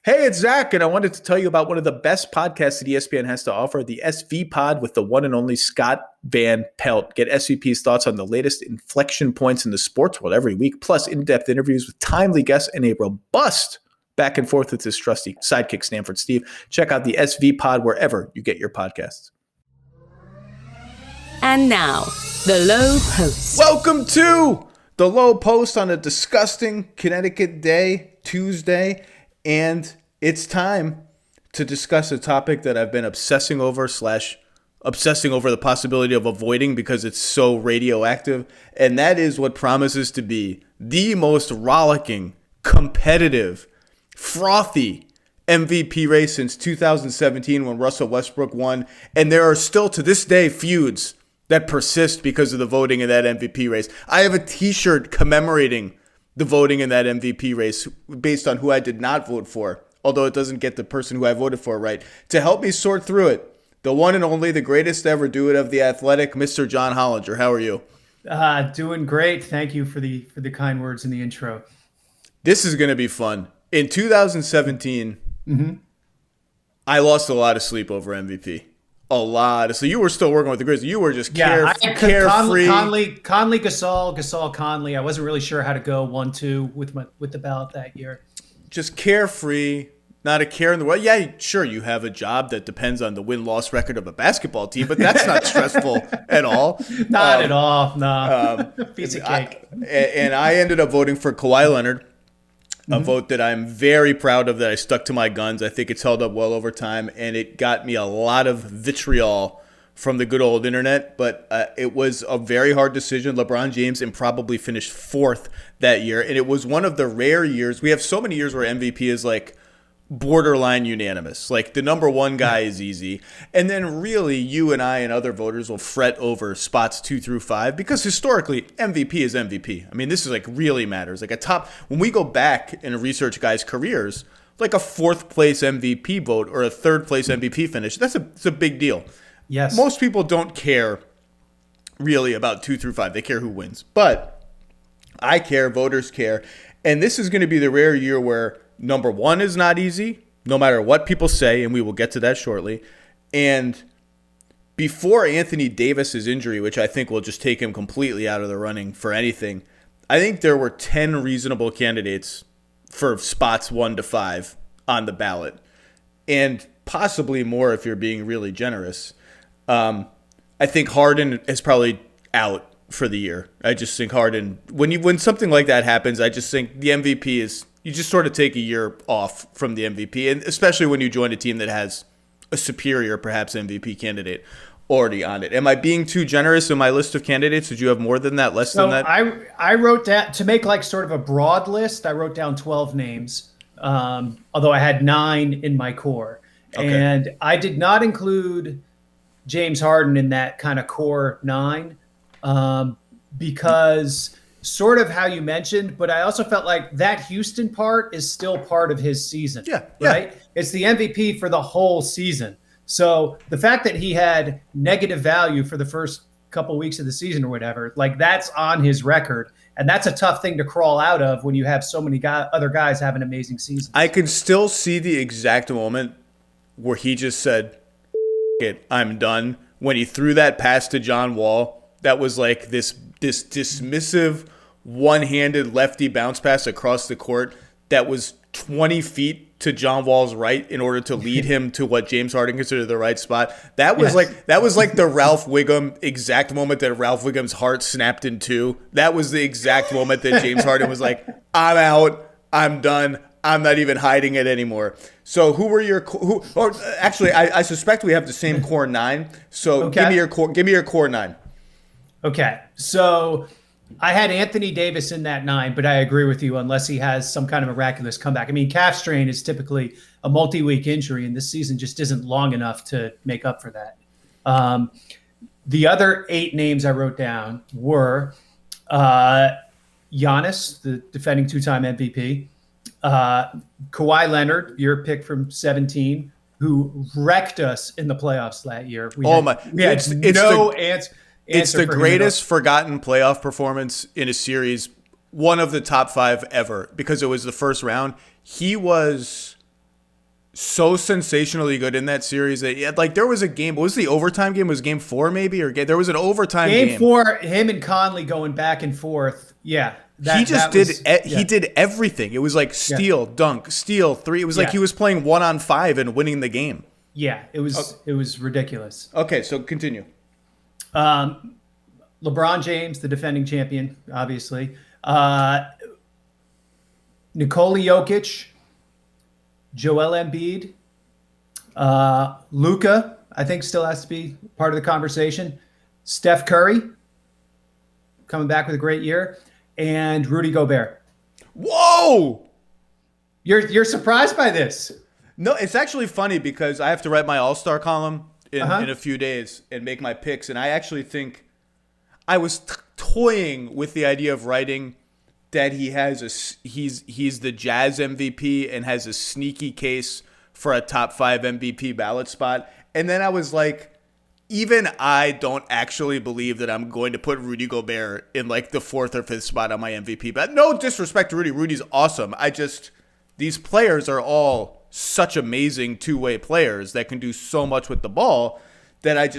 Hey, it's Zach, and I wanted to tell you about one of the best podcasts that ESPN has to offer, the SV Pod with the one and only Scott Van Pelt. Get SVP's thoughts on the latest inflection points in the sports world every week, plus in-depth interviews with timely guests and a robust back and forth with his trusty sidekick, Stanford Steve. Check out the SV Pod wherever you get your podcasts. And now, the Lowe Post. Welcome to the Lowe Post on a disgusting Connecticut day, Tuesday. And it's time to discuss a topic that I've been obsessing over the possibility of avoiding because it's so radioactive. And that is what promises to be the most rollicking, competitive, frothy MVP race since 2017 when Russell Westbrook won. And there are still to this day feuds that persist because of the voting in that MVP race. I have a t-shirt commemorating the voting in that MVP race based on who I did not vote for, although it doesn't get the person who I voted for right. To help me sort through it, the one and only, the greatest to ever do it of The Athletic, Mr. John Hollinger. How are you? Doing great. Thank you for the kind words in the intro. This is going to be fun. In 2017, I lost a lot of sleep over MVP. A lot. So you were still working with the Grizzlies. You were just carefree. Conley, Gasol, Conley. I wasn't really sure how to go 1-2 with the ballot that year. Just carefree, not a care in the world. Yeah, sure, you have a job that depends on the win-loss record of a basketball team, but that's not stressful at all. Not at all. No. Piece of cake. And I ended up voting for Kawhi Leonard. A vote that I'm very proud of, that I stuck to my guns. I think it's held up well over time, and it got me a lot of vitriol from the good old internet. But it was a very hard decision. LeBron James improbably finished fourth that year, and it was one of the rare years. We have so many years where MVP is like borderline unanimous. Like the number one guy is easy. And then really you and I and other voters will fret over spots 2 through 5 because historically MVP is MVP. I mean, this is like really matters. Like when we go back and research guys' careers, like a 4th place MVP vote or a 3rd place MVP finish, it's a big deal. Yes. Most people don't care really about 2 through 5. They care who wins. But I care, voters care. And this is going to be the rare year where number 1 is not easy, no matter what people say, and we will get to that shortly. And before Anthony Davis's injury, which I think will just take him completely out of the running for anything, I think there were 10 reasonable candidates for spots 1 to 5 on the ballot, and possibly more if you're being really generous. I think Harden is probably out for the year. I just think Harden, when something like that happens, I just think the MVP is, you just sort of take a year off from the MVP, and especially when you join a team that has a superior, perhaps, MVP candidate already on it. Am I being too generous in my list of candidates? Did you have more than that, less than that? I wrote down, to make like sort of a broad list, I wrote down 12 names, although I had 9 in my core. Okay. And I did not include James Harden in that kind of core 9 because sort of how you mentioned, but I also felt like that Houston part is still part of his season. Yeah. Right? It's the MVP for the whole season. So the fact that he had negative value for the first couple weeks of the season or whatever, like that's on his record. And that's a tough thing to crawl out of when you have so many other guys having amazing seasons. I can still see the exact moment where he just said, it, I'm done. When he threw that pass to John Wall, that was like this dismissive, one-handed lefty bounce pass across the court that was 20 feet to John Wall's right in order to lead him to what James Harden considered the right spot. That was like the Ralph Wiggum exact moment that Ralph Wiggum's heart snapped in two. That was the exact moment that James Harden was like, I'm out, I'm done, I'm not even hiding it anymore. So who were your actually I suspect we have the same core 9. So okay. give me your core 9. Okay. So I had Anthony Davis in that 9, but I agree with you unless he has some kind of miraculous comeback. I mean, calf strain is typically a multi-week injury, and this season just isn't long enough to make up for that. The other 8 names I wrote down were Giannis, the defending 2-time MVP, Kawhi Leonard, your pick from 17, who wrecked us in the playoffs that year. It's the greatest forgotten playoff performance in a series, one of the top 5 ever, because it was the first round. He was so sensationally good in that series. Like there was a game. What was the overtime game? It was game 4 maybe, or there was an overtime game. Game 4, him and Conley going back and forth. Yeah. He did everything. It was like steal, dunk, steal, 3. It was like he was playing 1-on-5 and winning the game. Yeah, it was ridiculous. Okay, so continue. LeBron James, the defending champion, obviously. Nikola Jokic, Joel Embiid, Luka, I think still has to be part of the conversation. Steph Curry, coming back with a great year, and Rudy Gobert. Whoa! You're surprised by this? No, it's actually funny because I have to write my All-Star column in a few days and make my picks, and I actually think I was toying with the idea of writing that he's the Jazz MVP and has a sneaky case for a top 5 MVP ballot spot. And then I was like, even I don't actually believe that I'm going to put Rudy Gobert in like the 4th or 5th spot on my MVP. But no disrespect to Rudy. Rudy's awesome. These players are all such amazing two-way players that can do so much with the ball that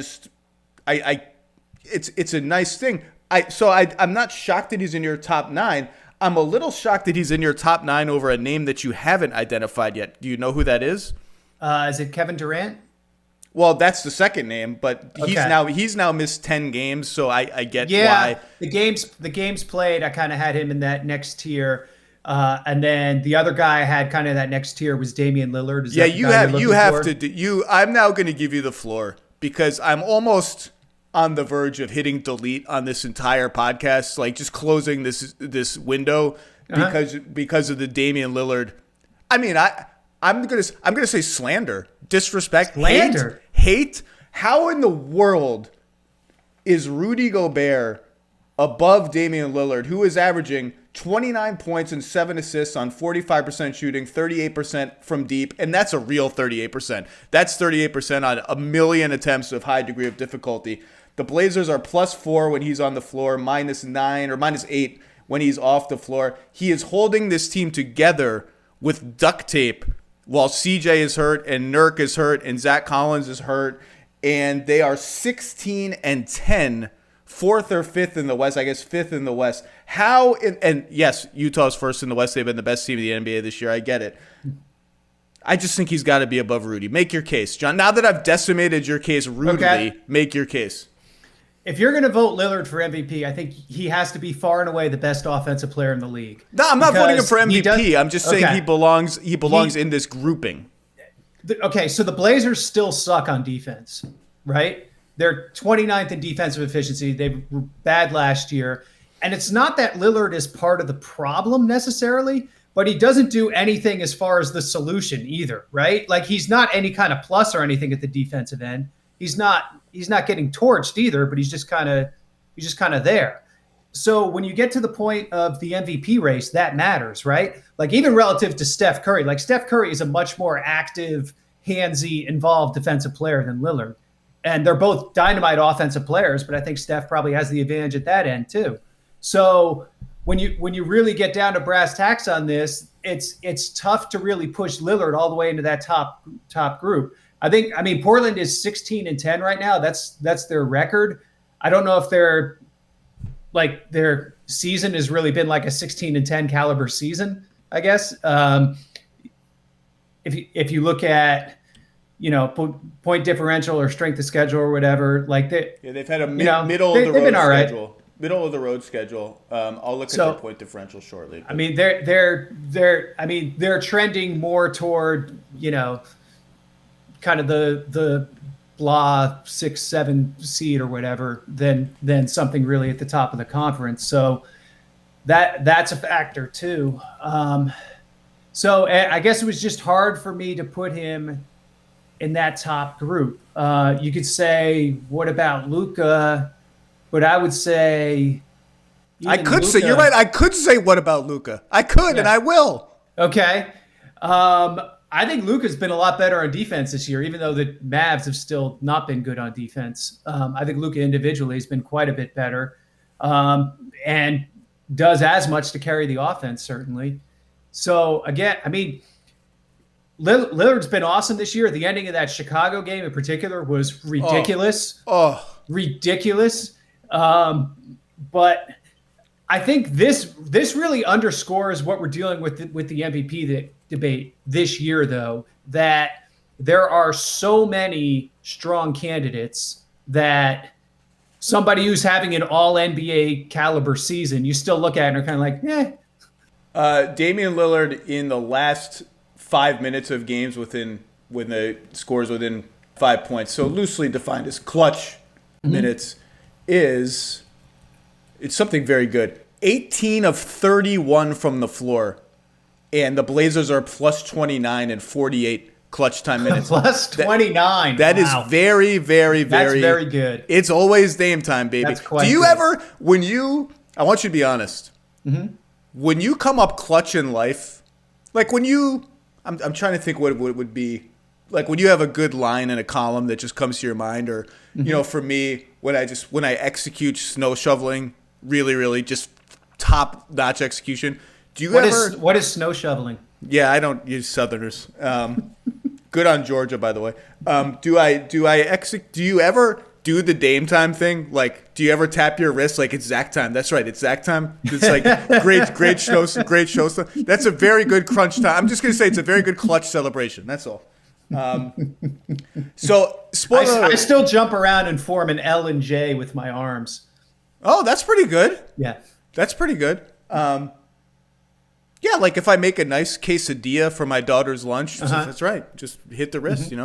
it's a nice thing. I'm not shocked that he's in your top 9. I'm a little shocked that he's in your top 9 over a name that you haven't identified yet. Do you know who that is? Is it Kevin Durant? Well, that's the second name, but he's now missed 10 games, so I get why. The games played, I kind of had him in that next tier. And then the other guy I had kind of that next tier was Damian Lillard. I'm now going to give you the floor because I'm almost on the verge of hitting delete on this entire podcast, like just closing this window because of the Damian Lillard. I mean, I'm gonna say slander, disrespect, hate. How in the world is Rudy Gobert above Damian Lillard, who is averaging 29 points and 7 assists on 45% shooting, 38% from deep, and that's a real 38%. That's 38% on a million attempts of high degree of difficulty. The Blazers are +4 when he's on the floor, -9 or -8 when he's off the floor. He is holding this team together with duct tape while CJ is hurt and Nurk is hurt and Zach Collins is hurt, and they are 16-10, 4th or 5th in the West. I guess 5th in the West. And yes, Utah's 1st in the West. They've been the best team in the NBA this year. I get it. I just think he's got to be above Rudy. Make your case, John. Now that I've decimated your case rudely, make your case. If you're going to vote Lillard for MVP, I think he has to be far and away the best offensive player in the league. No, I'm not voting him for MVP. I'm just saying he belongs in this grouping. Okay, so the Blazers still suck on defense, right? They're 29th in defensive efficiency. They were bad last year. And it's not that Lillard is part of the problem necessarily, but he doesn't do anything as far as the solution either, right? Like he's not any kind of plus or anything at the defensive end. He's not getting torched either, but he's just kind of there. So when you get to the point of the MVP race, that matters, right? Like even relative to Steph Curry, like Steph Curry is a much more active, handsy, involved defensive player than Lillard. And they're both dynamite offensive players, but I think Steph probably has the advantage at that end too. So when you really get down to brass tacks on this, it's tough to really push Lillard all the way into that top group. I mean, Portland is 16-10 right now. That's their record. I don't know if their season has really been like a 16-10 caliber season, I guess. If you look at, point differential or strength of schedule or whatever, like they've had a middle of the road schedule. Right. Middle of the road schedule. I'll look at their point differential shortly. But. I mean, they're trending more toward, kind of the blah 6-7 seed or whatever than something really at the top of the conference. So that's a factor too. So I guess it was just hard for me to put him in that top group. You could say, what about Luka? But I would say, say you're right. I could say, what about Luka? I could, and I will. Okay. I think Luka's been a lot better on defense this year, even though the Mavs have still not been good on defense. I think Luka individually has been quite a bit better, and does as much to carry the offense, certainly. So again, I mean, Lillard's been awesome this year. The ending of that Chicago game in particular was ridiculous. Ridiculous. But I think this really underscores what we're dealing with the MVP debate this year, though, that there are so many strong candidates that somebody who's having an all NBA caliber season, you still look at it and are kind of like, Damian Lillard in the last 5 minutes of games when the scores within 5 points, so loosely defined as clutch minutes, it's something very good. 18 of 31 from the floor, and the Blazers are plus 29 and 48 clutch time minutes. Plus 29. That is very, very, very. That's very good. It's always Dame time, baby. That's quite Do you good. ever, I want you to be honest. When you come up clutch in life, like when I'm trying to think what it would be, like when you have a good line in a column that just comes to your mind, or for me, when I execute snow shoveling, really, really just top notch execution. What is snow shoveling? Yeah, I don't use Southerners. Good on Georgia, by the way. Do you ever do the Dame time thing? Like, do you ever tap your wrist like it's Zach time? That's right, it's Zach time. It's like great show stuff. That's a very good crunch time. I'm just gonna say it's a very good clutch celebration. That's all. So, spoiler. I still jump around and form an L and J with my arms. Oh, that's pretty good. Yeah, that's pretty good. Yeah, like if I make a nice quesadilla for my daughter's lunch, that's right. Just hit the wrist, Do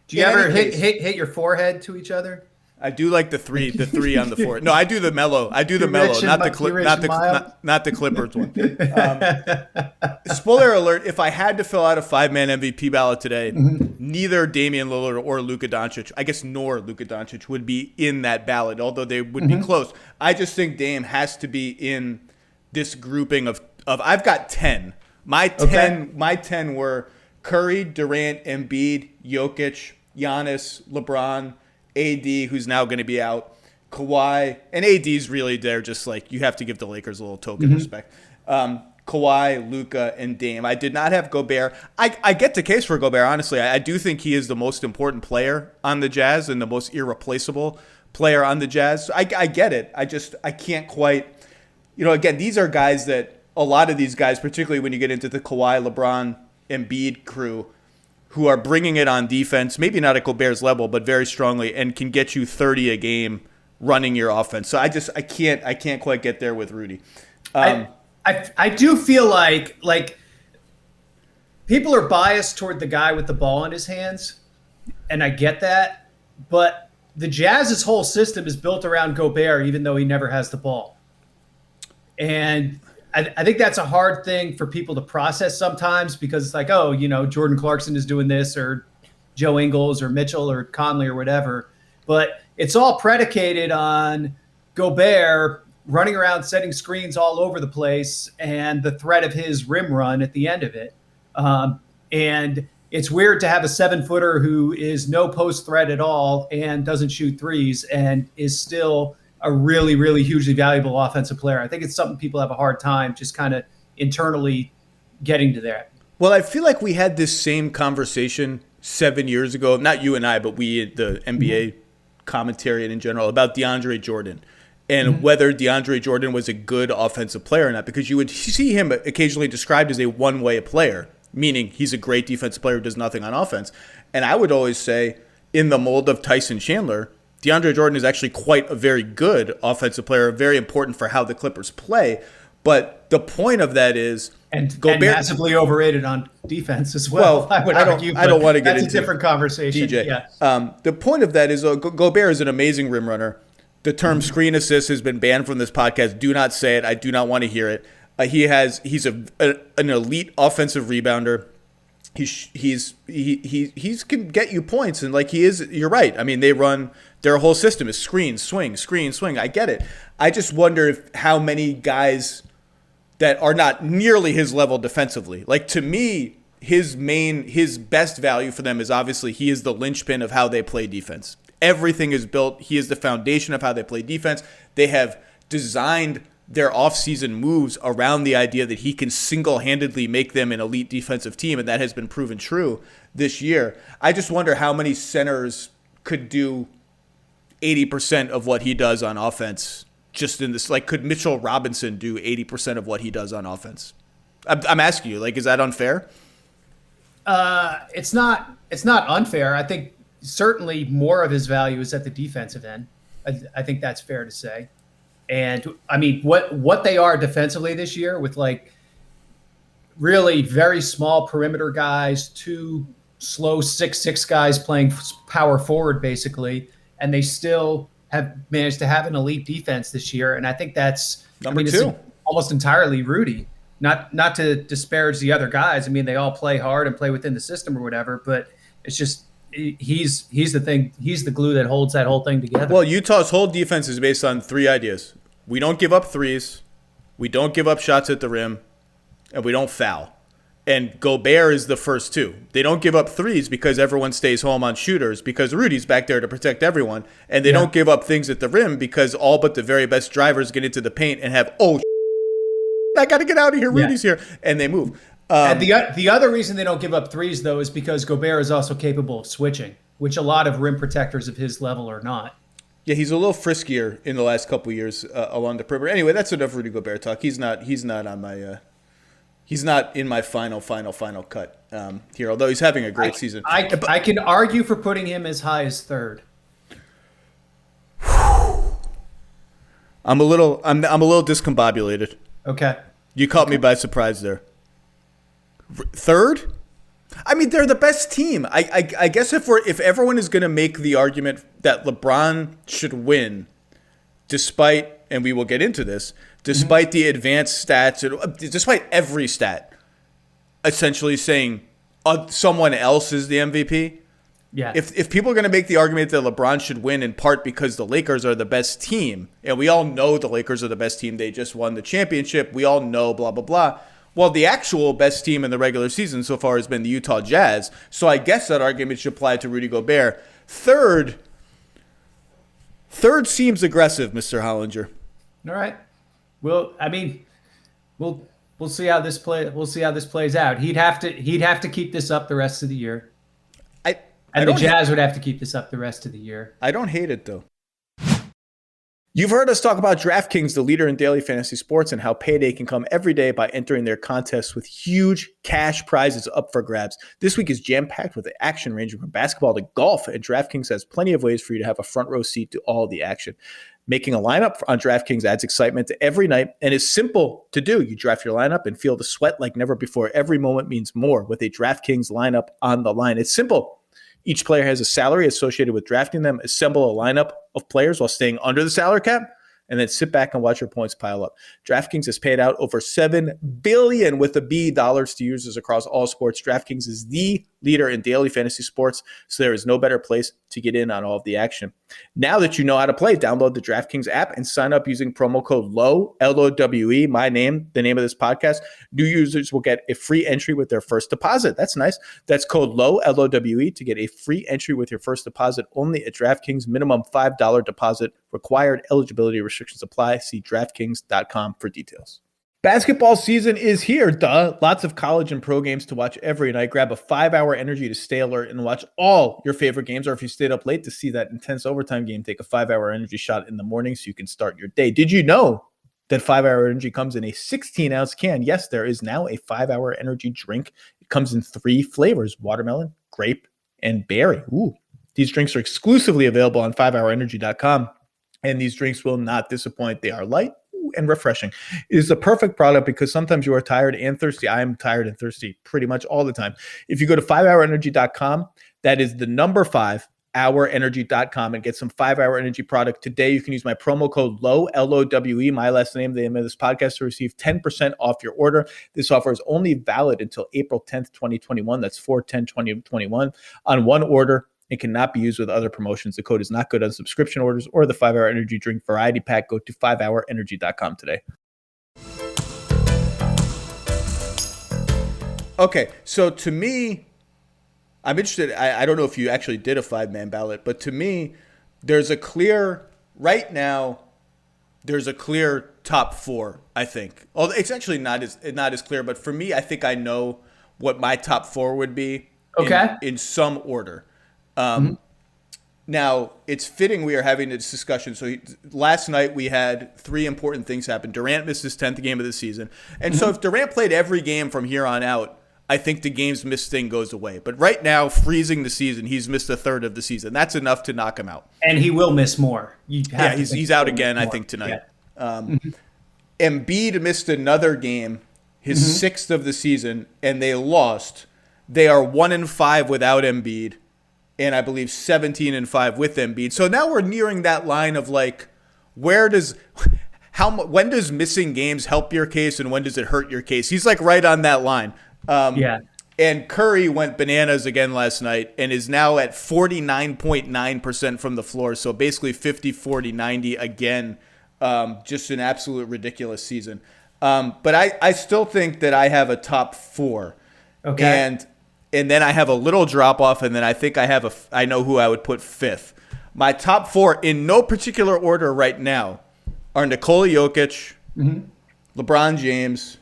you ever hit your forehead to each other? I do like the three on the forehead. No, I do the mellow. Not the Clippers one. Spoiler alert: if I had to fill out a 5-man MVP ballot today, neither Damian Lillard or Luka Doncic, I guess, nor Luka Doncic would be in that ballot, although they would be close. I just think Dame has to be in this grouping of I've got 10. My 10 were Curry, Durant, Embiid, Jokic, Giannis, LeBron, AD, who's now going to be out, Kawhi, and AD's really there just like you have to give the Lakers a little token respect. Kawhi, Luka, and Dame. I did not have Gobert. I get the case for Gobert, honestly. I do think he is the most important player on the Jazz and the most irreplaceable player on the Jazz. I get it. I can't quite, again, these are guys that a lot of these guys, particularly when you get into the Kawhi, LeBron, Embiid crew, who are bringing it on defense, maybe not at Gobert's level, but very strongly, and can get you 30 a game running your offense. So I can't quite get there with Rudy. I do feel like people are biased toward the guy with the ball in his hands, and I get that, but the Jazz's whole system is built around Gobert, even though he never has the ball. And I think that's a hard thing for people to process sometimes, because it's like, Jordan Clarkson is doing this, or Joe Ingles or Mitchell or Conley or whatever. But it's all predicated on Gobert running around setting screens all over the place and the threat of his rim run at the end of it. And it's weird to have a 7-footer who is no post threat at all and doesn't shoot threes and is still a really, really hugely valuable offensive player. I think it's something people have a hard time just kind of internally getting to that. Well, I feel like we had this same conversation 7 years ago, not you and I, but we, the NBA commentary and in general, about DeAndre Jordan and whether DeAndre Jordan was a good offensive player or not, because you would see him occasionally described as a one-way player, meaning he's a great defensive player who does nothing on offense. And I would always say, in the mold of Tyson Chandler, DeAndre Jordan is actually quite a very good offensive player, very important for how the Clippers play. But the point of that is, Gobert, and massively overrated on defense as well. I don't want to get into that's a different conversation. DJ. Yeah. The point of that is Gobert is an amazing rim runner. The term screen assist has been banned from this podcast. Do not say it. I do not want to hear it. He's an elite offensive rebounder. He can get you points, and like he is. You're right. I mean, their whole system is screen, swing, screen, swing. I get it. I just wonder how many guys that are not nearly his level defensively. Like, to me, his best value for them is obviously he is the linchpin of how they play defense. Everything is built. He is the foundation of how they play defense. They have designed their offseason moves around the idea that he can single-handedly make them an elite defensive team, and that has been proven true this year. I just wonder how many centers could do 80% of what he does on offense just in this. Like, could Mitchell Robinson do 80% of what he does on offense? I'm asking you, like, is that unfair? It's not unfair. I think certainly more of his value is at the defensive end. I think that's fair to say. And I mean, what they are defensively this year with like really very small perimeter guys, two slow 6'6" guys playing power forward basically, and they still have managed to have an elite defense this year. And I think that's number two. It's almost entirely Rudy. Not to disparage the other guys. I mean, they all play hard and play within the system or whatever, but it's just he's the thing. He's the glue that holds that whole thing together. Well, Utah's whole defense is based on three ideas. We don't give up threes, we don't give up shots at the rim, and we don't foul. And Gobert is the first two. They don't give up threes because everyone stays home on shooters because Rudy's back there to protect everyone. And they don't give up things at the rim because all but the very best drivers get into the paint and have, I got to get out of here. Rudy's here. And they move. And the other reason they don't give up threes, though, is because Gobert is also capable of switching, which a lot of rim protectors of his level are not. Yeah, he's a little friskier in the last couple of years along the perimeter. Anyway, that's enough Rudy Gobert talk. He's not on my he's not in my final cut here, although he's having a great season. I can argue for putting him as high as third. I'm a little discombobulated. Okay. You caught me by surprise there. Third? I mean, they're the best team. I guess if everyone is going to make the argument that LeBron should win, despite, and we will get into this, despite the advanced stats, despite every stat, essentially saying someone else is the MVP. Yeah. If people are going to make the argument that LeBron should win in part because the Lakers are the best team, and we all know the Lakers are the best team, they just won the championship, we all know blah, blah, blah. Well, the actual best team in the regular season so far has been the Utah Jazz, so I guess that argument should apply to Rudy Gobert. Third seems aggressive, Mr. Hollinger. All right. Well, I mean, we'll see how this plays out. He'd have to keep this up the rest of the year. And the Jazz would have to keep this up the rest of the year. I don't hate it, though. You've heard us talk about DraftKings, the leader in daily fantasy sports, and how payday can come every day by entering their contests with huge cash prizes up for grabs. This week is jam-packed with action ranging from basketball to golf, and DraftKings has plenty of ways for you to have a front row seat to all the action. Making a lineup on DraftKings adds excitement to every night and is simple to do. You draft your lineup and feel the sweat like never before. Every moment means more with a DraftKings lineup on the line. It's simple. Each player has a salary associated with drafting them. Assemble a lineup of players while staying under the salary cap, and then sit back and watch your points pile up. DraftKings has paid out over $7 billion with a B dollars to users across all sports. DraftKings is the leader in daily fantasy sports, so there is no better place to get in on all of the action. Now that you know how to play, download the DraftKings app and sign up using promo code LOWE, L-O-W-E, my name, the name of this podcast. New users will get a free entry with their first deposit. That's nice. That's code LOWE, L-O-W-E, to get a free entry with your first deposit only at DraftKings. Minimum $5 deposit required. Eligibility restrictions apply. See DraftKings.com for details. Basketball season is here, duh. Lots of college and pro games to watch every night. Grab a 5-hour energy to stay alert and watch all your favorite games. Or if you stayed up late to see that intense overtime game, take a 5-hour energy shot in the morning so you can start your day. Did you know that 5-hour energy comes in a 16-ounce can? Yes, there is now a 5-hour energy drink. It comes in 3 flavors, watermelon, grape, and berry. Ooh. These drinks are exclusively available on 5hourenergy.com, and these drinks will not disappoint. They are light and refreshing. It is the perfect product because sometimes you are tired and thirsty. I am tired and thirsty pretty much all the time. If you go to 5hourenergy.com, that is the number 5hourenergy.com, and get some 5-hour energy product today. You can use my promo code LOWE, L-O-W-E, my last name, the name of this podcast, to receive 10% off your order. This offer is only valid until April 10th, 2021. That's 4/10/2021 on one order. It cannot be used with other promotions. The code is not good on subscription orders or the 5-hour energy drink variety pack. Go to 5hourenergy.com today. Okay, so to me, I'm interested. I don't know if you actually did a 5-man ballot, but to me, there's a clear top four, I think. Although it's actually not as clear, but for me, I think I know what my top four would be in some order. Now, it's fitting we are having this discussion. So last night we had three important things happen. Durant missed his 10th game of the season. And so if Durant played every game from here on out, I think the games missed thing goes away. But right now, freezing the season, he's missed a third of the season. That's enough to knock him out. And he will miss more. He's out again, I think, tonight. Yeah. Embiid missed another game, his sixth of the season, and they lost. They are 1-5 without Embiid. And I believe 17-5 with Embiid. So now we're nearing that line of like, when does missing games help your case and when does it hurt your case? He's like right on that line. And Curry went bananas again last night and is now at 49.9% from the floor. So basically 50, 40, 90 again. Just an absolute ridiculous season. But I still think that I have a top four. Okay. And then I have a little drop off, and then I think I know who I would put fifth. My top four, in no particular order right now, are Nikola Jokic, LeBron James,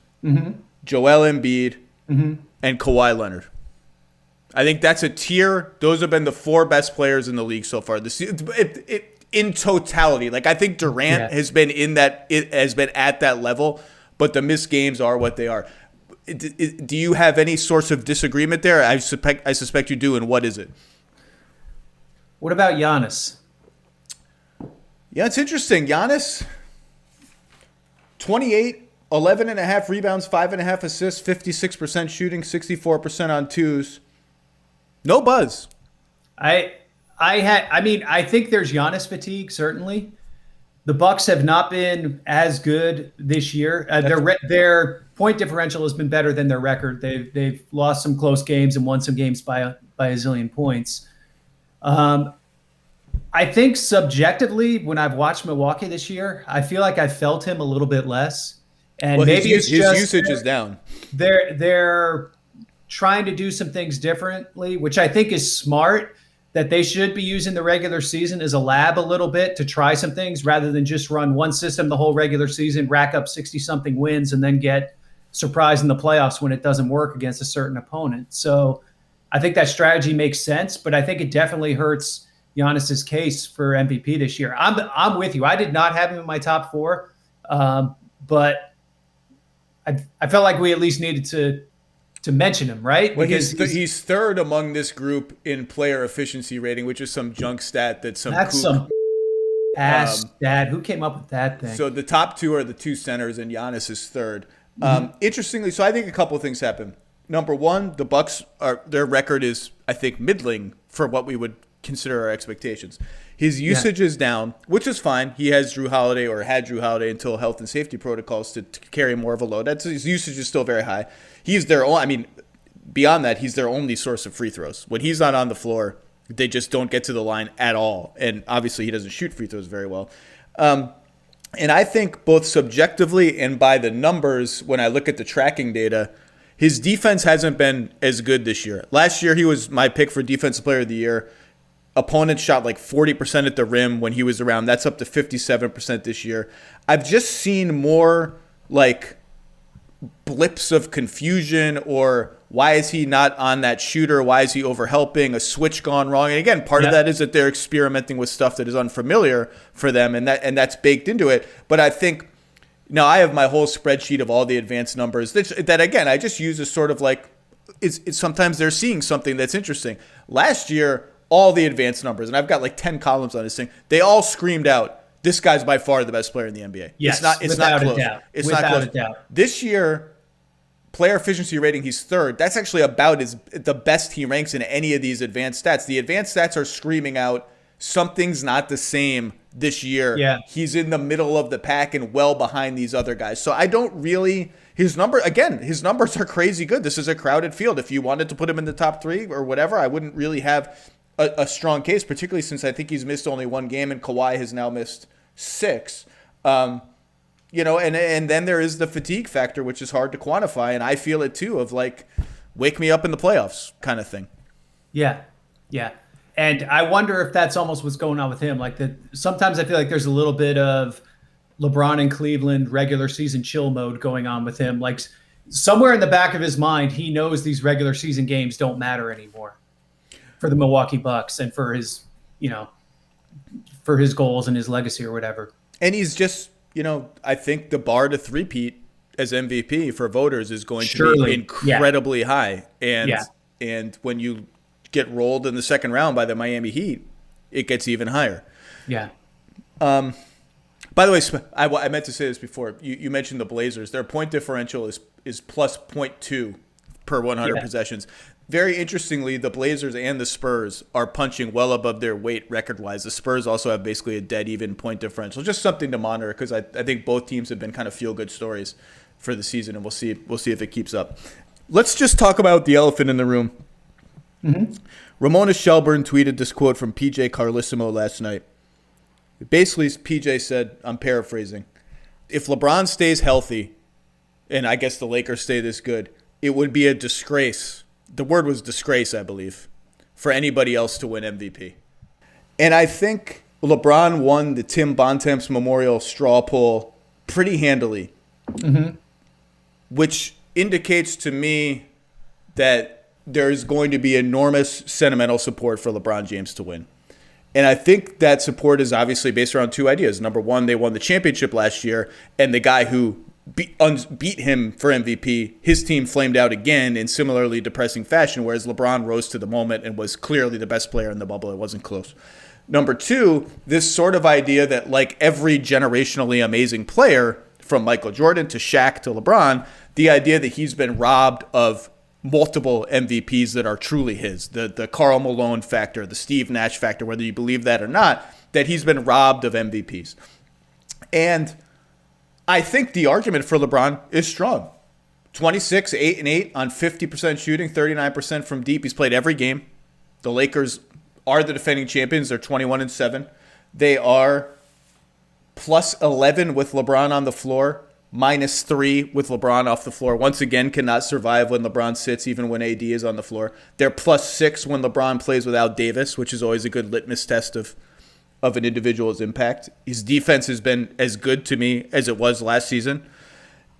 Joel Embiid, and Kawhi Leonard. I think that's a tier. Those have been the four best players in the league so far. In totality, like I think Durant has been at that level, but the missed games are what they are. Do you have any source of disagreement there? I suspect you do, and what is it? What about Giannis? Yeah, it's interesting. Giannis, 28, 11.5 rebounds, 5.5 assists, 56% shooting, 64% on twos. No buzz. I think there's Giannis fatigue, certainly. The Bucks have not been as good this year. Their point differential has been better than their record. They've lost some close games and won some games by a zillion points. I think subjectively, when I've watched Milwaukee this year, I feel like I felt him a little bit less. And maybe his usage is down. They're trying to do some things differently, which I think is smart. That they should be using the regular season as a lab a little bit to try some things rather than just run one system the whole regular season, rack up 60-something wins, and then get surprised in the playoffs when it doesn't work against a certain opponent. So I think that strategy makes sense, but I think it definitely hurts Giannis's case for MVP this year. I'm with you. I did not have him in my top four, but I felt like we at least needed to mention him, right? Well, he's third among this group in player efficiency rating, which is some junk stat that's some ass stat. Who came up with that thing? So the top two are the two centers, and Giannis is third. Interestingly, so I think a couple of things happen. Number one, the Bucks their record is, I think, middling for what we would consider our expectations. His usage is down, which is fine. He has had Drew Holiday until health and safety protocols to carry more of a load. His usage is still very high. He's beyond that, he's their only source of free throws. When he's not on the floor, they just don't get to the line at all. And obviously he doesn't shoot free throws very well. And I think both subjectively and by the numbers, when I look at the tracking data, his defense hasn't been as good this year. Last year, he was my pick for Defensive Player of the Year. Opponents shot like 40% at the rim when he was around. That's up to 57% this year. I've just seen more like blips of confusion, or why is he not on that shooter? Why is he overhelping? A switch gone wrong? And again, part of that is that they're experimenting with stuff that is unfamiliar for them, and that's baked into it. But I think now I have my whole spreadsheet of all the advanced numbers that again, I just use as sort of like it's sometimes they're seeing something that's interesting. Last year, all the advanced numbers, and I've got like 10 columns on this thing, they all screamed out, this guy's by far the best player in the NBA. Yes, it's not close. Without a doubt. This year, player efficiency rating, he's third. That's actually about the best he ranks in any of these advanced stats. The advanced stats are screaming out, something's not the same this year. Yeah. He's in the middle of the pack and well behind these other guys. So I don't really, his numbers are crazy good. This is a crowded field. If you wanted to put him in the top three or whatever, I wouldn't really have a strong case, particularly since I think he's missed only one game and Kawhi has now missed 6. And then there is the fatigue factor, which is hard to quantify. And I feel it too, of like, wake me up in the playoffs kind of thing. Yeah. Yeah. And I wonder if that's almost what's going on with him. Like sometimes I feel like there's a little bit of LeBron in Cleveland regular season chill mode going on with him. Like somewhere in the back of his mind, he knows these regular season games don't matter anymore for the Milwaukee Bucks and for his, for his goals and his legacy or whatever. And he's just, I think the bar to three-peat as MVP for voters is going to be incredibly high. And when you get rolled in the second round by the Miami Heat, it gets even higher. Yeah. By the way, I meant to say this before. You mentioned the Blazers. Their point differential is plus 0.2 per 100 possessions. Very interestingly, the Blazers and the Spurs are punching well above their weight record-wise. The Spurs also have basically a dead-even point differential. Just something to monitor because I think both teams have been kind of feel-good stories for the season, and we'll see if it keeps up. Let's just talk about the elephant in the room. Mm-hmm. Ramona Shelburne tweeted this quote from PJ Carlissimo last night. Basically, PJ said, I'm paraphrasing, if LeBron stays healthy, and I guess the Lakers stay this good, it would be a disgrace. The word was disgrace, I believe, for anybody else to win MVP. And I think LeBron won the Tim Bontemps Memorial straw poll pretty handily, which indicates to me that there's going to be enormous sentimental support for LeBron James to win. And I think that support is obviously based around two ideas. Number one, they won the championship last year, and the guy who beat him for MVP, his team flamed out again in similarly depressing fashion, whereas LeBron rose to the moment and was clearly the best player in the bubble. It wasn't close. Number two, this sort of idea that like every generationally amazing player, from Michael Jordan to Shaq to LeBron, the idea that he's been robbed of multiple MVPs that are truly his, the Karl Malone factor, the Steve Nash factor, whether you believe that or not, that he's been robbed of MVPs. And I think the argument for LeBron is strong. 26, 8-8 on 50% shooting, 39% from deep. He's played every game. The Lakers are the defending champions. They're 21-7. They are plus 11 with LeBron on the floor, minus 3 with LeBron off the floor. Once again, cannot survive when LeBron sits, even when AD is on the floor. They're plus 6 when LeBron plays without Davis, which is always a good litmus test of an individual's impact. His defense has been as good to me as it was last season.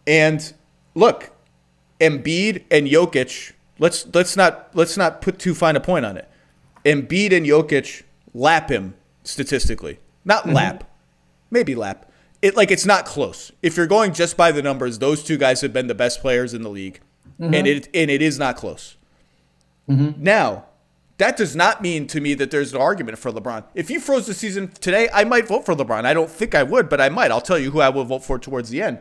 And look, Embiid and Jokic, let's not put too fine a point on it. Embiid and Jokic lap him statistically. Not lap. Maybe lap. It's not close. If you're going just by the numbers, those two guys have been the best players in the league. And it is not close. Now, that does not mean to me that there's an argument for LeBron. If you froze the season today, I might vote for LeBron. I don't think I would, but I might. I'll tell you who I will vote for towards the end.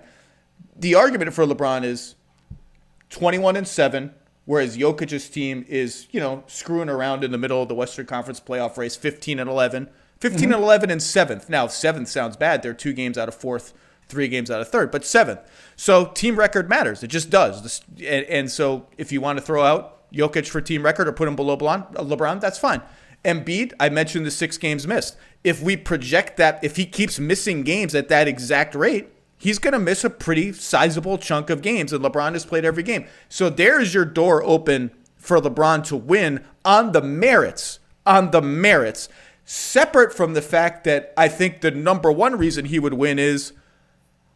The argument for LeBron is 21-7, whereas Jokic's team is, screwing around in the middle of the Western Conference playoff race, 15-11. 15-11 and 7th. Now, 7th sounds bad. They're 2 games out of 4th, 3 games out of 3rd, but 7th. So team record matters. It just does. And so if you want to throw out Jokic for team record or put him below LeBron, that's fine. Embiid, I mentioned the 6 games missed. If we project that, if he keeps missing games at that exact rate, he's going to miss a pretty sizable chunk of games, and LeBron has played every game. So there's your door open for LeBron to win on the merits, separate from the fact that I think the number one reason he would win is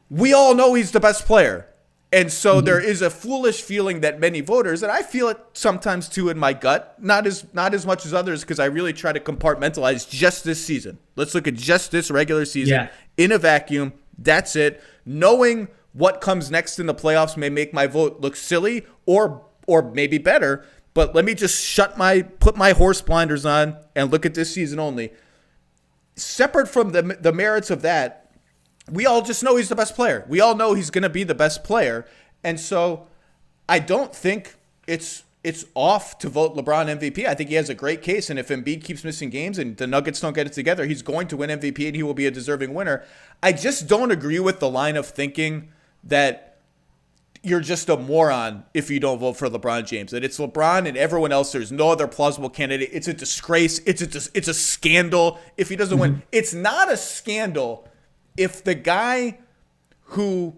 we all know he's the best player. And so there is a foolish feeling that many voters, and I feel it sometimes too in my gut, not as much as others because I really try to compartmentalize just this season. Let's look at just this regular season in a vacuum. That's it. Knowing what comes next in the playoffs may make my vote look silly or maybe better, but let me just put my horse blinders on and look at this season only. Separate from the merits of that, we all just know he's the best player. We all know he's going to be the best player. And so I don't think it's off to vote LeBron MVP. I think he has a great case. And if Embiid keeps missing games and the Nuggets don't get it together, he's going to win MVP and he will be a deserving winner. I just don't agree with the line of thinking that you're just a moron if you don't vote for LeBron James. That it's LeBron and everyone else. There's no other plausible candidate. It's a disgrace. It's a scandal if he doesn't win. It's not a scandal if the guy who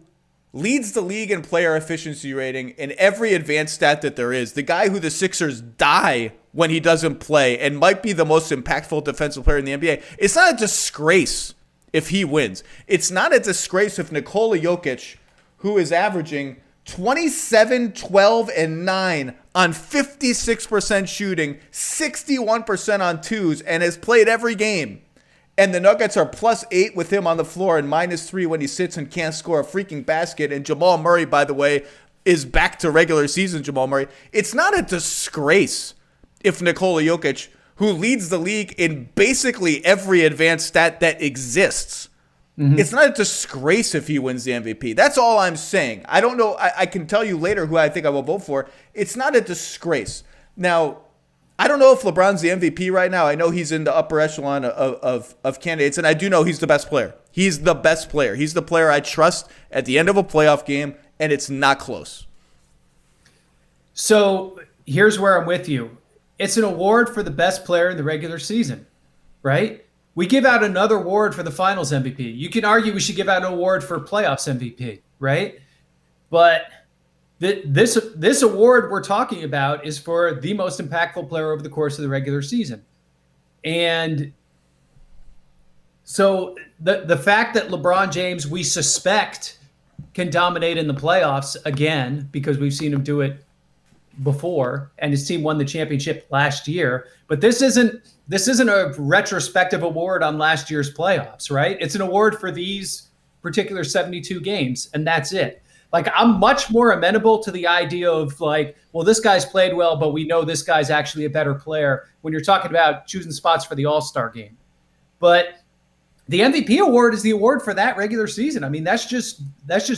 leads the league in player efficiency rating in every advanced stat that there is, the guy who the Sixers die when he doesn't play and might be the most impactful defensive player in the NBA, it's not a disgrace if he wins. It's not a disgrace if Nikola Jokic, who is averaging 27, 12, and 9 on 56% shooting, 61% on twos, and has played every game. And the Nuggets are +8 with him on the floor and -3 when he sits and can't score a freaking basket. And Jamal Murray, by the way, is back to regular season Jamal Murray. It's not a disgrace if Nikola Jokic, who leads the league in basically every advanced stat that exists, it's not a disgrace if he wins the MVP. That's all I'm saying. I don't know. I can tell you later who I think I will vote for. It's not a disgrace. Now, I don't know if LeBron's the MVP right now. I know he's in the upper echelon of candidates, and I do know he's the best player. He's the best player. He's the player I trust at the end of a playoff game, and it's not close. So here's where I'm with you. It's an award for the best player in the regular season, right? We give out another award for the finals MVP. You can argue we should give out an award for playoffs MVP, right? But this award we're talking about is for the most impactful player over the course of the regular season. And so the fact that LeBron James, we suspect, can dominate in the playoffs again, because we've seen him do it before, and his team won the championship last year. But this isn't a retrospective award on last year's playoffs, right? It's an award for these particular 72 games, and that's it. Like, I'm much more amenable to the idea of like, well, this guy's played well, but we know this guy's actually a better player when you're talking about choosing spots for the All-Star game. But the MVP award is the award for that regular season. I mean, that's just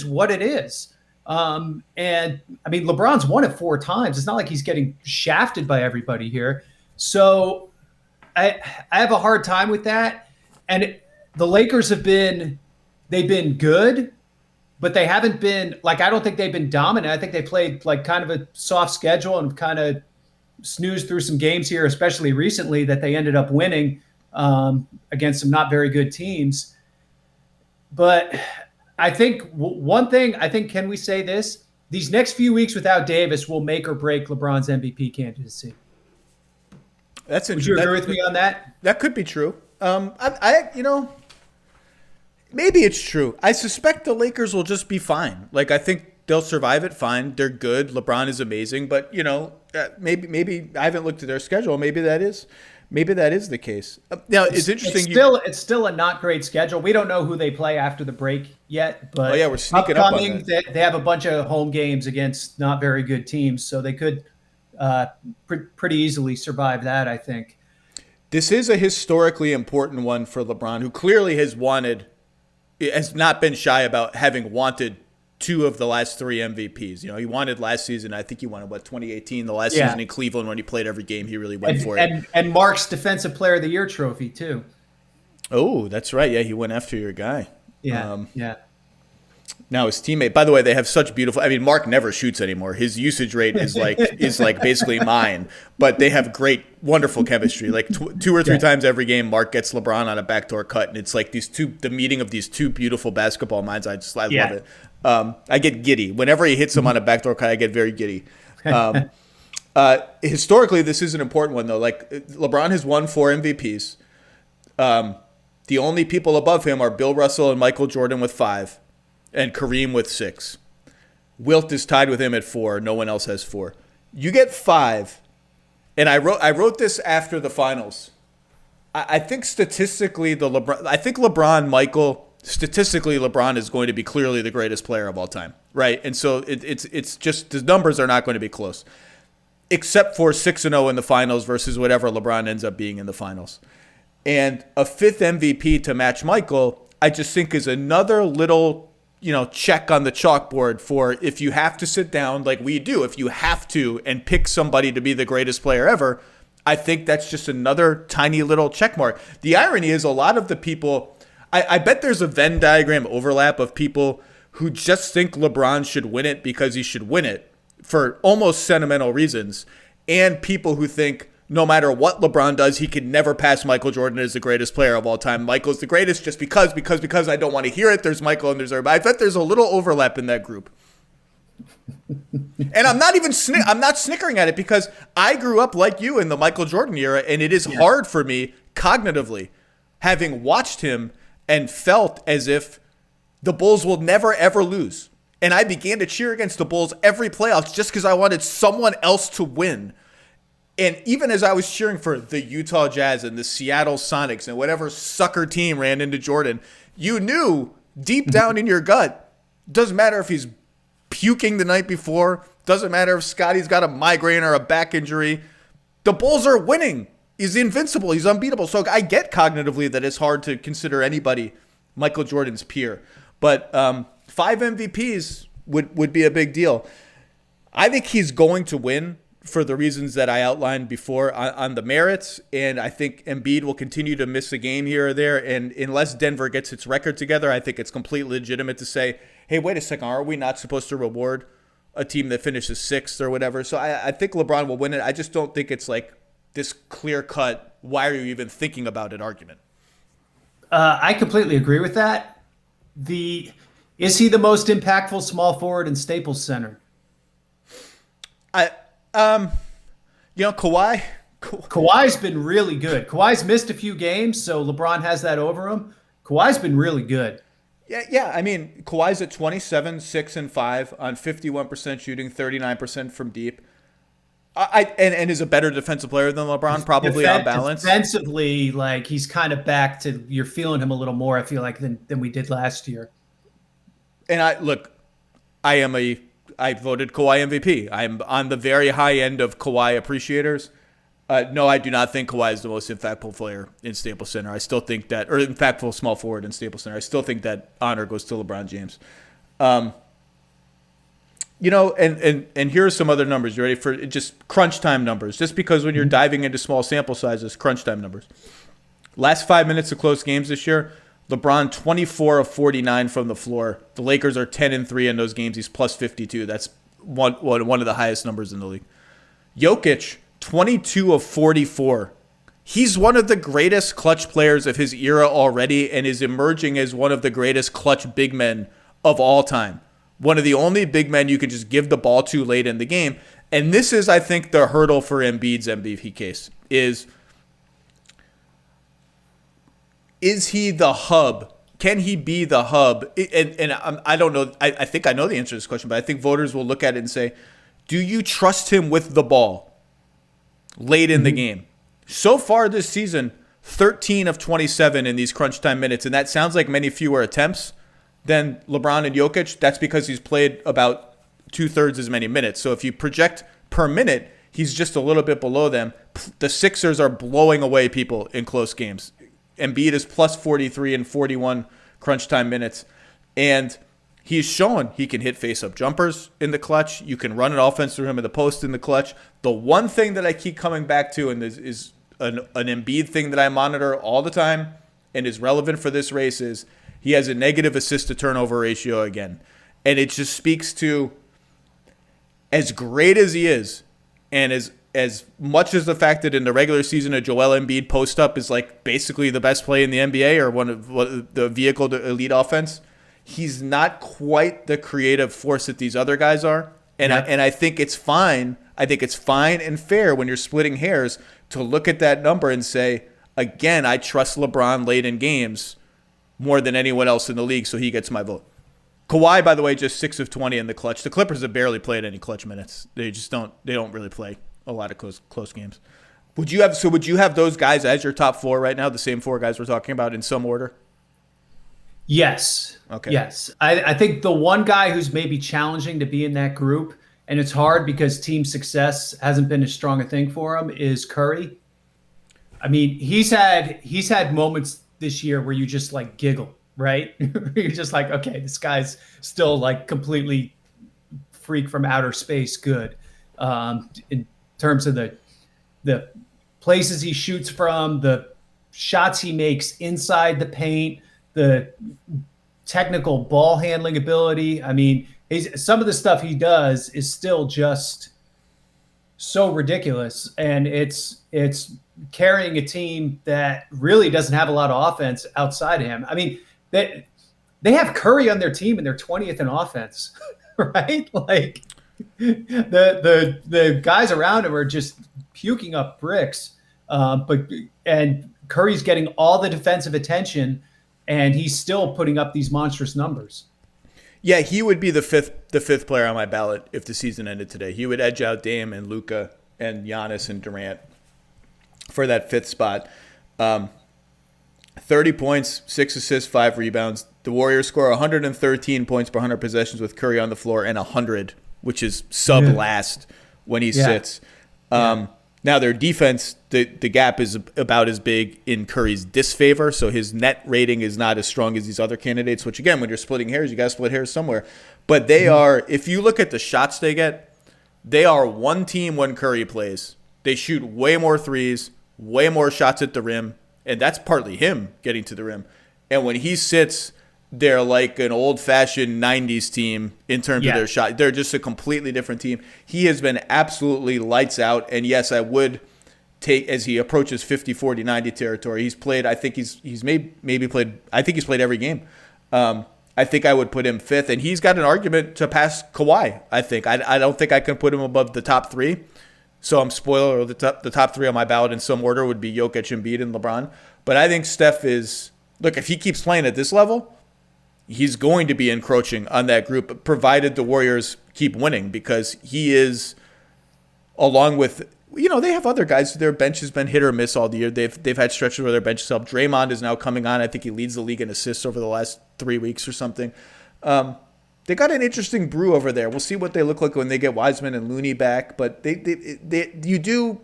what it is. And I mean, LeBron's won it 4 times. It's not like he's getting shafted by everybody here. So I have a hard time with that. And the Lakers they've been good, but they haven't been like, I don't think they've been dominant. I think they played like kind of a soft schedule and kind of snoozed through some games here, especially recently, that they ended up winning against some not very good teams. But I think one thing, can we say this? These next few weeks without Davis will make or break LeBron's MVP candidacy. That's Would you agree with me on that? That could be true. Maybe it's true. I suspect the Lakers will just be fine. Like, I think they'll survive it fine. They're good. LeBron is amazing, but maybe I haven't looked at their schedule. Maybe that is the case. Now, it's interesting. It's still a not great schedule. We don't know who they play after the break yet, but we're sneaking up on that. They have a bunch of home games against not very good teams, so they could pretty easily survive that, I think. This is a historically important one for LeBron, who clearly has not been shy about having wanted 2 of the last 3 MVPs. You know, he wanted last season. I think he wanted 2018, the last season in Cleveland when he played every game. He really went for it. And Mark's Defensive Player of the Year trophy too. Oh, that's right. Yeah, he went after your guy. Yeah. Now his teammate. By the way, they have such beautiful. I mean, Mark never shoots anymore. His usage rate is like basically mine. But they have great, wonderful chemistry. Like 2 or 3 times every game, Mark gets LeBron on a backdoor cut, and it's like the meeting of these 2 beautiful basketball minds. I love it. I get giddy whenever he hits him on a backdoor cut. I get very giddy. Historically, this is an important one though. Like, LeBron has won 4 MVPs. The only people above him are Bill Russell and Michael Jordan with 5. And Kareem with 6. Wilt is tied with him at 4. No one else has 4. You get 5. And I wrote this after the finals. I think statistically, LeBron, Michael, statistically, LeBron is going to be clearly the greatest player of all time, right? And so it's just the numbers are not going to be close, except for 6-0 in the finals versus whatever LeBron ends up being in the finals. And a 5th MVP to match Michael, I just think is another little check on the chalkboard for if you have to sit down like we do, if you have to and pick somebody to be the greatest player ever, I think that's just another tiny little check mark. The irony is a lot of the people, I bet there's a Venn diagram overlap of people who just think LeBron should win it because he should win it for almost sentimental reasons, and people who think no matter what LeBron does, he can never pass Michael Jordan as the greatest player of all time. Michael's the greatest just because I don't want to hear it. There's Michael and there's everybody. I bet there's a little overlap in that group. And I'm not snickering at it because I grew up like you in the Michael Jordan era, and it is hard for me cognitively, having watched him and felt as if the Bulls will never, ever lose. And I began to cheer against the Bulls every playoffs just because I wanted someone else to win. And even as I was cheering for the Utah Jazz and the Seattle Sonics and whatever sucker team ran into Jordan, you knew deep down in your gut, doesn't matter if he's puking the night before, doesn't matter if Scotty's got a migraine or a back injury, the Bulls are winning. He's invincible. He's unbeatable. So I get cognitively that it's hard to consider anybody Michael Jordan's peer. But 5 MVPs would be a big deal. I think he's going to win for the reasons that I outlined before on the merits, and I think Embiid will continue to miss a game here or there, and unless Denver gets its record together, I think it's completely legitimate to say, hey, wait a second, are we not supposed to reward a team that finishes 6th or whatever? So I think LeBron will win it. I just don't think it's like this clear-cut, why are you even thinking about it argument. I completely agree with that. Is he the most impactful small forward in Staples Center? Kawhi. Kawhi's been really good. Kawhi's missed a few games, so LeBron has that over him. Kawhi's been really good. Yeah. I mean, Kawhi's at 27, 6 and 5 on 51% shooting, 39% from deep. And is a better defensive player than LeBron, probably on balance. Defensively, like he's kind of back to you're feeling him a little more. I feel like than we did last year. And I voted Kawhi MVP. I'm on the very high end of Kawhi appreciators. No, I do not think Kawhi is the most impactful player in Staples Center. I still think that, or impactful small forward in Staples Center. I still think that honor goes to LeBron James. And here are some other numbers. You ready for just crunch time numbers? Just because when you're diving into small sample sizes, crunch time numbers. Last 5 minutes of close games this year, LeBron 24 of 49 from the floor. The Lakers are 10-3 in those games. He's plus 52. That's one of the highest numbers in the league. Jokic 22 of 44. He's one of the greatest clutch players of his era already and is emerging as one of the greatest clutch big men of all time. One of the only big men you can just give the ball to late in the game. And this is, I think, the hurdle for Embiid's MVP case is he the hub? Can he be the hub? And I don't know. I think I know the answer to this question, but I think voters will look at it and say, do you trust him with the ball late in the game? So far this season, 13 of 27 in these crunch time minutes, and that sounds like many fewer attempts than LeBron and Jokic. That's because he's played about 2/3 as many minutes. So if you project per minute, he's just a little bit below them. The Sixers are blowing away people in close games. Embiid is plus 43 in 41 crunch time minutes. And he's shown he can hit face-up jumpers in the clutch. You can run an offense through him in the post in the clutch. The one thing that I keep coming back to, and this is an Embiid thing that I monitor all the time and is relevant for this race, is he has a negative assist-to-turnover ratio again. And it just speaks to, as great as he is, and as much as the fact that in the regular season a Joel Embiid post-up is like basically the best play in the NBA or one of the vehicle to elite offense, he's not quite the creative force that these other guys are. And I think it's fine. I think it's fine and fair when you're splitting hairs to look at that number and say, again, I trust LeBron late in games more than anyone else in the league, so he gets my vote. Kawhi, by the way, just 6 of 20 in the clutch. The Clippers have barely played any clutch minutes. They don't really play a lot of close games. Would you have those guys as your top 4 right now, the same 4 guys we're talking about in some order? Yes. Okay. Yes. I think the one guy who's maybe challenging to be in that group, and it's hard because team success hasn't been as strong a thing for him, is Curry. I mean, he's had moments this year where you just like giggle, right? You're just like, okay, this guy's still like completely freak from outer space good. In terms of the places he shoots from, the shots he makes inside the paint, the technical ball handling ability. I mean, some of the stuff he does is still just so ridiculous, and it's carrying a team that really doesn't have a lot of offense outside of him. I mean, they have Curry on their team and they're 20th in offense, right? Like the guys around him are just puking up bricks, and Curry's getting all the defensive attention and he's still putting up these monstrous numbers. Yeah, he would be the fifth player on my ballot if the season ended today. He would edge out Dame and Luka and Giannis and Durant for that fifth spot. 30 points, 6 assists, 5 rebounds. The Warriors score 113 points per 100 possessions with Curry on the floor and 100, which is sub-last when he sits. Now, their defense, the gap is about as big in Curry's disfavor, so his net rating is not as strong as these other candidates, which, again, when you're splitting hairs, you got to split hairs somewhere. But they are, if you look at the shots they get, they are one team when Curry plays. They shoot way more threes, way more shots at the rim, and that's partly him getting to the rim. And when he sits, they're like an old-fashioned 90s team in terms of their shot. They're just a completely different team. He has been absolutely lights out. And, yes, I would take, as he approaches 50, 40, 90 territory, he's played, I think he's maybe played, I think he's played every game. I think I would put him fifth. And he's got an argument to pass Kawhi, I think. I don't think I can put him above the top three. So I'm spoiler, the top three on my ballot in some order would be Jokic, Embiid, and LeBron. But I think Steph is, look, if he keeps playing at this level, he's going to be encroaching on that group, provided the Warriors keep winning, because he is, along with, they have other guys. Their bench has been hit or miss all year. They've had stretches where their bench has helped. Draymond is now coming on. I think he leads the league in assists over the last 3 weeks or something. They got an interesting brew over there. We'll see what they look like when they get Wiseman and Looney back. But you do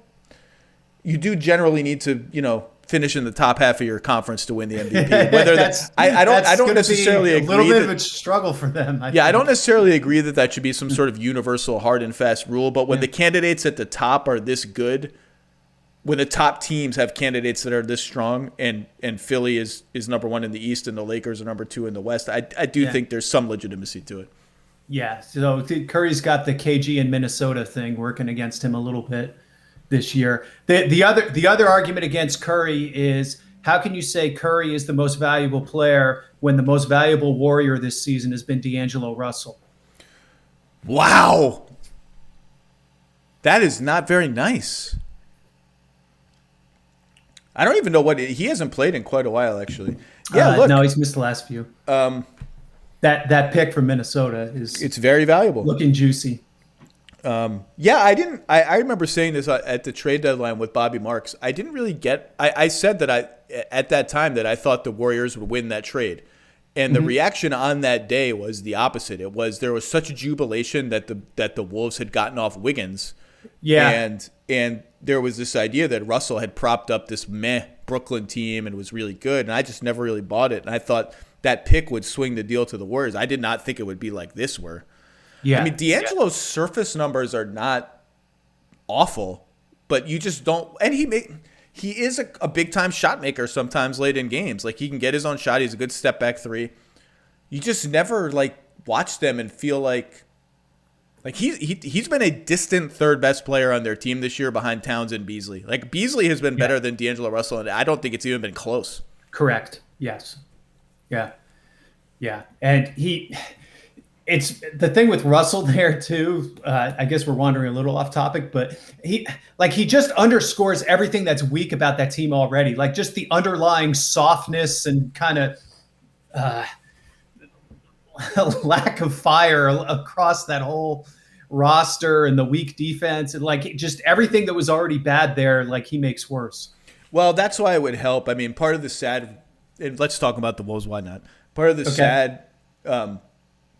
generally need to, finish in the top half of your conference to win the MVP. Whether I don't necessarily agree. A little bit of a struggle for them. I don't necessarily agree that should be some sort of universal hard and fast rule. But when the candidates at the top are this good, when the top teams have candidates that are this strong, and Philly is number one in the East and the Lakers are number 2 in the West, I do think there's some legitimacy to it. Yeah. So Curry's got the KG in Minnesota thing working against him a little bit this year. The other argument against Curry is, how can you say Curry is the most valuable player when the most valuable Warrior this season has been D'Angelo Russell? Wow. That is not very nice. I don't even know he hasn't played in quite a while, actually. Yeah, look. No, he's missed the last few. That pick from Minnesota it's very valuable. Looking juicy. I remember saying this at the trade deadline with Bobby Marks. I didn't really get, I said that at that time that I thought the Warriors would win that trade. And the reaction on that day was the opposite. There was such a jubilation that the Wolves had gotten off Wiggins. Yeah. And there was this idea that Russell had propped up this meh Brooklyn team and was really good. And I just never really bought it. And I thought that pick would swing the deal to the Warriors. I did not think it would be like this where. Yeah. I mean, D'Angelo's surface numbers are not awful, but you just don't. And he is a big time shot maker sometimes late in games. Like, he can get his own shot. He's a good step back three. You just never watch them and feel like he's been a distant third best player on their team this year behind Towns and Beasley. Like, Beasley has been better than D'Angelo Russell, and I don't think it's even been close. Correct. Yes. Yeah. Yeah. And it's the thing with Russell there too. I guess we're wandering a little off topic, but he just underscores everything that's weak about that team already. Like, just the underlying softness and kind of lack of fire across that whole roster, and the weak defense, and just everything that was already bad there, he makes worse. Well, that's why it would help. I mean, part of the sad, and let's talk about the Wolves. Why not? Part of the sad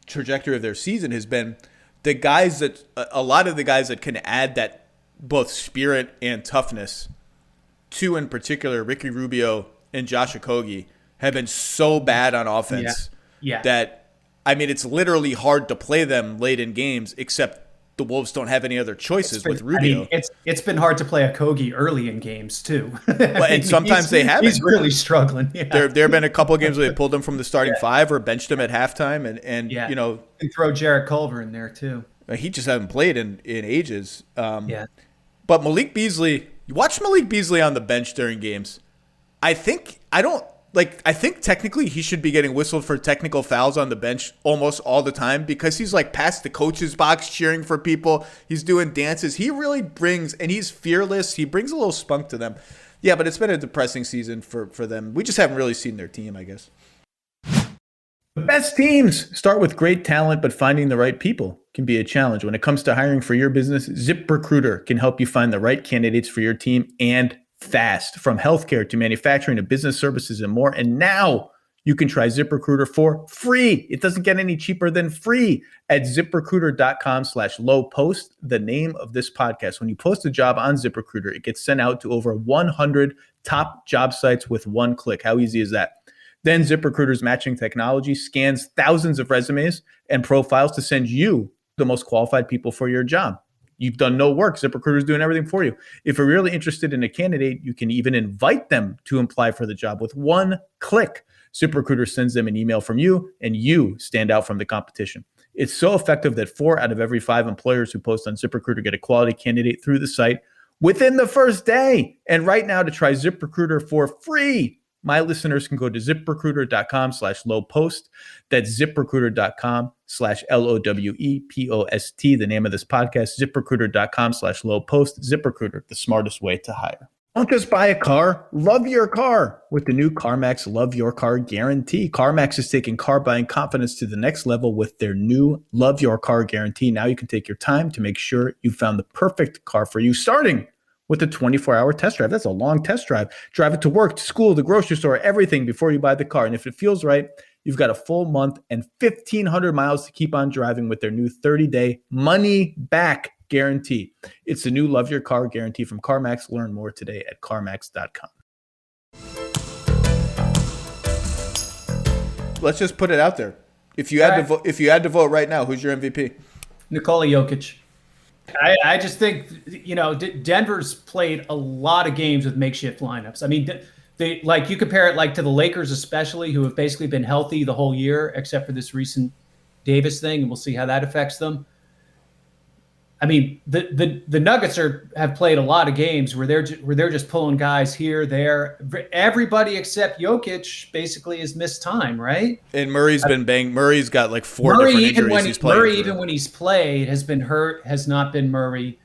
trajectory of their season has been a lot of the guys that can add that both spirit and toughness to, in particular, Ricky Rubio and Josh Okogie, have been so bad on offense that, I mean, it's literally hard to play them late in games, except the Wolves don't have any other choices with Rubio. I mean, it's been hard to play Okogie early in games too. And sometimes they haven't. He's really struggling. Yeah. There have been a couple of games where they pulled him from the starting five or benched him at halftime, and and throw Jarrett Culver in there too. He just hasn't played in ages. But Malik Beasley, you watch Malik Beasley on the bench during games. like, I think technically he should be getting whistled for technical fouls on the bench almost all the time because he's like past the coach's box cheering for people. He's doing dances. He really brings, and he's fearless. He brings a little spunk to them. Yeah, but it's been a depressing season for them. We just haven't really seen their team, I guess. The best teams start with great talent, but finding the right people can be a challenge. When it comes to hiring for your business, ZipRecruiter can help you find the right candidates for your team and fast, from healthcare to manufacturing to business services and more. And now you can try ZipRecruiter for free. It doesn't get any cheaper than free at ZipRecruiter.com/LowePost, the name of this podcast. When you post a job on ZipRecruiter, it gets sent out to over 100 top job sites with one click. How easy is that? Then ZipRecruiter's matching technology scans thousands of resumes and profiles to send you the most qualified people for your job. You've done no work. ZipRecruiter's doing everything for you. If you're really interested in a candidate, you can even invite them to apply for the job with one click. ZipRecruiter sends them an email from you, and you stand out from the competition. It's so effective that 4 out of every 5 employers who post on ZipRecruiter get a quality candidate through the site within the first day. And right now, to try ZipRecruiter for free, my listeners can go to ZipRecruiter.com/LowePost. That's ZipRecruiter.com/LOWEPOST, the name of this podcast, ZipRecruiter.com/LowePost. ZipRecruiter, the smartest way to hire. Don't just buy a car, love your car with the new CarMax Love Your Car Guarantee. CarMax is taking car buying confidence to the next level with their new Love Your Car Guarantee. Now you can take your time to make sure you found the perfect car for you, starting with a 24-hour test drive. That's a long test drive. Drive it to work, to school, the grocery store, everything before you buy the car. And if it feels right, you've got a full month and 1,500 miles to keep on driving with their new 30-day money-back guarantee. It's the new Love Your Car Guarantee from CarMax. Learn more today at CarMax.com. Let's just put it out there. If you had to vote right now, who's your MVP? Nikola Jokic. I just think, Denver's played a lot of games with makeshift lineups. I mean, they like, you compare it like to the Lakers, especially, who have basically been healthy the whole year, except for this recent Davis thing, and we'll see how that affects them. I mean, the Nuggets have played a lot of games where they're just pulling guys here, there. Everybody except Jokic basically has missed time, right? And Murray's been banged. Murray's got like 4 different injuries he's played. Murray, even when he's played, has been hurt. Has not been Murray.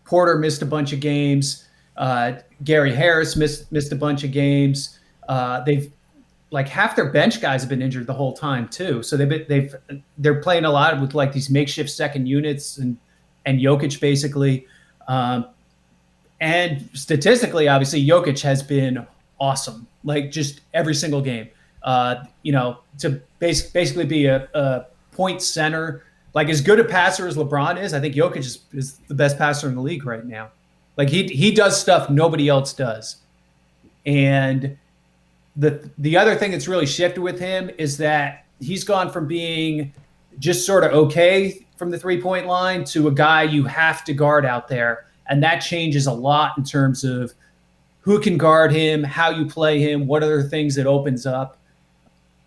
Porter missed a bunch of games. Gary Harris missed a bunch of games. They've like half their bench guys have been injured the whole time too. So they're playing a lot with like these makeshift second units and Jokic basically. And statistically, obviously, Jokic has been awesome. Like just every single game. To basically be a point center, like as good a passer as LeBron is, I think Jokic is the best passer in the league right now. Like he does stuff nobody else does. And the other thing that's really shifted with him is that he's gone from being just sort of okay from the 3-point line to a guy you have to guard out there. And that changes a lot in terms of who can guard him, how you play him, what other things it opens up.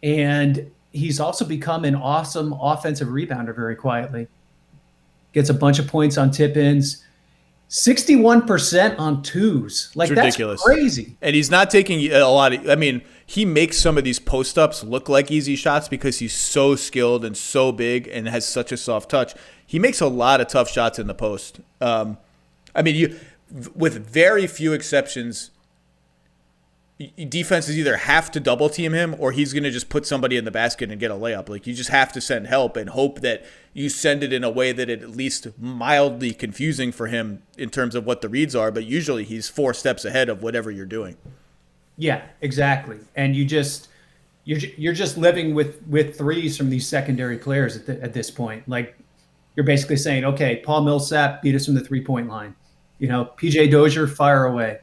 And he's also become an awesome offensive rebounder very quietly. Gets a bunch of points on tip-ins. 61% on twos. Like, that's ridiculous. Crazy. And he's not taking a lot of, he makes some of these post-ups look like easy shots because he's so skilled and so big and has such a soft touch. He makes a lot of tough shots in the post. With very few exceptions, defenses either have to double team him or he's going to just put somebody in the basket and get a layup. Like, you just have to send help and hope that you send it in a way that it at least mildly confusing for him in terms of what the reads are. But usually he's 4 steps ahead of whatever you're doing. Yeah, exactly. And you're just living with threes from these secondary players at this point. Like, you're basically saying, okay, Paul Millsap, beat us from the 3-point line. PJ Dozier, fire away.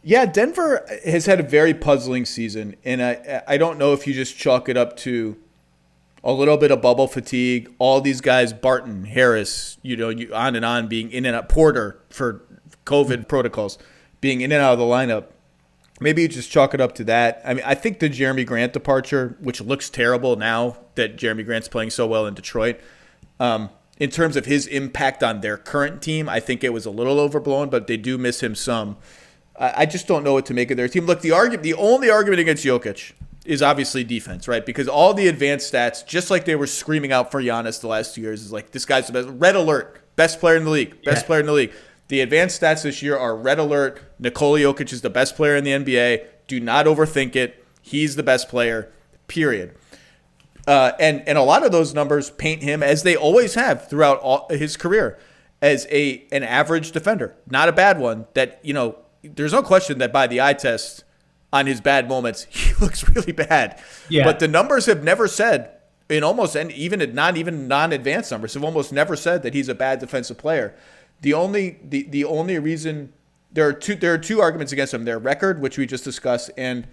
Yeah, Denver has had a very puzzling season, and I don't know if you just chalk it up to a little bit of bubble fatigue. All these guys, Barton, Harris, on and on, being in and out, Porter for COVID protocols, being in and out of the lineup. Maybe you just chalk it up to that. I think the Jeremy Grant departure, which looks terrible now that Jeremy Grant's playing so well in Detroit, in terms of his impact on their current team, I think it was a little overblown, but they do miss him some. I just don't know what to make of their team. Look, the only argument against Jokic is obviously defense, right? Because all the advanced stats, just like they were screaming out for Giannis the last 2 years, is like, this guy's the best. Red alert, best player in the league, best player in the league. The advanced stats this year are red alert. Nikola Jokic is the best player in the NBA. Do not overthink it. He's the best player, period. And a lot of those numbers paint him, as they always have throughout his career, as an average defender. Not a bad one. That, there's no question that by the eye test on his bad moments, he looks really bad. Yeah. But the numbers have never said, and even non-advanced numbers have almost never said that he's a bad defensive player. The only reason there are two arguments against him: their record, which we just discussed, and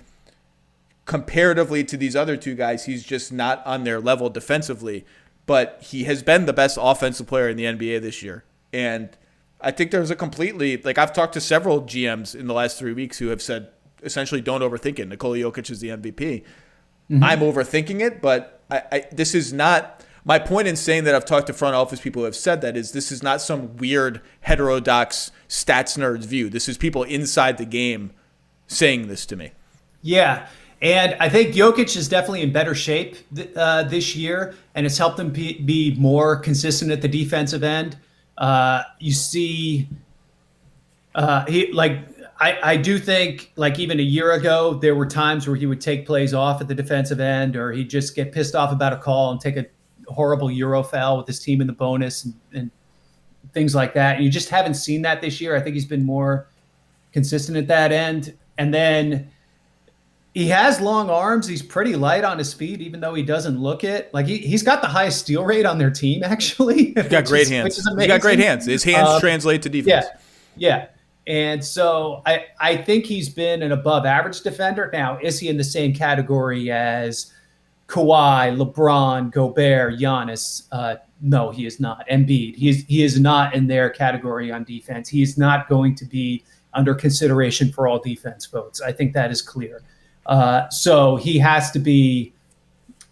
comparatively to these other two guys, he's just not on their level defensively. But he has been the best offensive player in the NBA this year, and I think there's I've talked to several GMs in the last 3 weeks who have said essentially, don't overthink it. Nikola Jokic is the MVP. Mm-hmm. I'm overthinking it, but this is not. My point in saying that I've talked to front office people who have said that is this is not some weird heterodox stats nerds view. This is people inside the game saying this to me. Yeah, and I think Jokic is definitely in better shape this year, and it's helped him be more consistent at the defensive end. You see, I do think, like, even a year ago, there were times where he would take plays off at the defensive end, or he'd just get pissed off about a call and take a horrible Euro foul with his team in the bonus and things like that. And you just haven't seen that this year. I think he's been more consistent at that end. And then he has long arms. He's pretty light on his feet, even though he doesn't look it. Like, he's got the highest steal rate on their team, actually. He's got great hands. He's got great hands. His hands translate to defense. Yeah. And so I think he's been an above average defender. Now, is he in the same category as Kawhi, LeBron, Gobert, Giannis? No, he is not. Embiid. He is not in their category on defense. He is not going to be under consideration for all defense votes. I think that is clear. So he has to be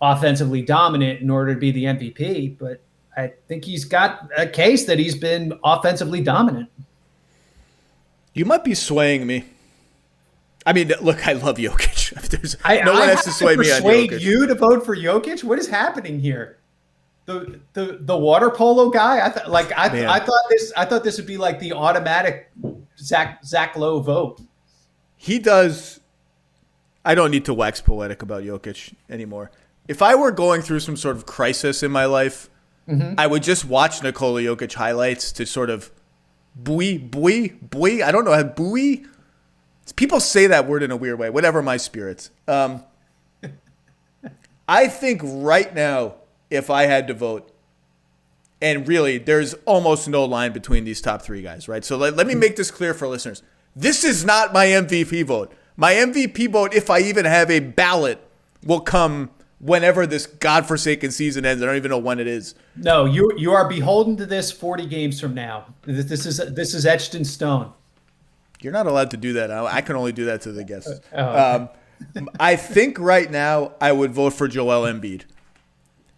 offensively dominant in order to be the MVP. But I think he's got a case that he's been offensively dominant. You might be swaying me. I mean, look, I love Jokic. No one has to sway me on Jokic. Persuade you to vote for Jokic? What is happening here? The water polo guy? I thought this would be like the automatic Zach Lowe vote. He does. I don't need to wax poetic about Jokic anymore. If I were going through some sort of crisis in my life, I would just watch Nikola Jokic highlights to sort of buoy. I don't know how buoy. People say that word in a weird way. Whatever my spirits. I think right now, if I had to vote, and really, there's almost no line between these top three guys, right? So let me make this clear for listeners. This is not my MVP vote. My MVP vote, if I even have a ballot, will come whenever this godforsaken season ends. I don't even know when it is. No, you are beholden to this 40 games from now. This is etched in stone. You're not allowed to do that. I can only do that to the guests. I think right now I would vote for Joel Embiid,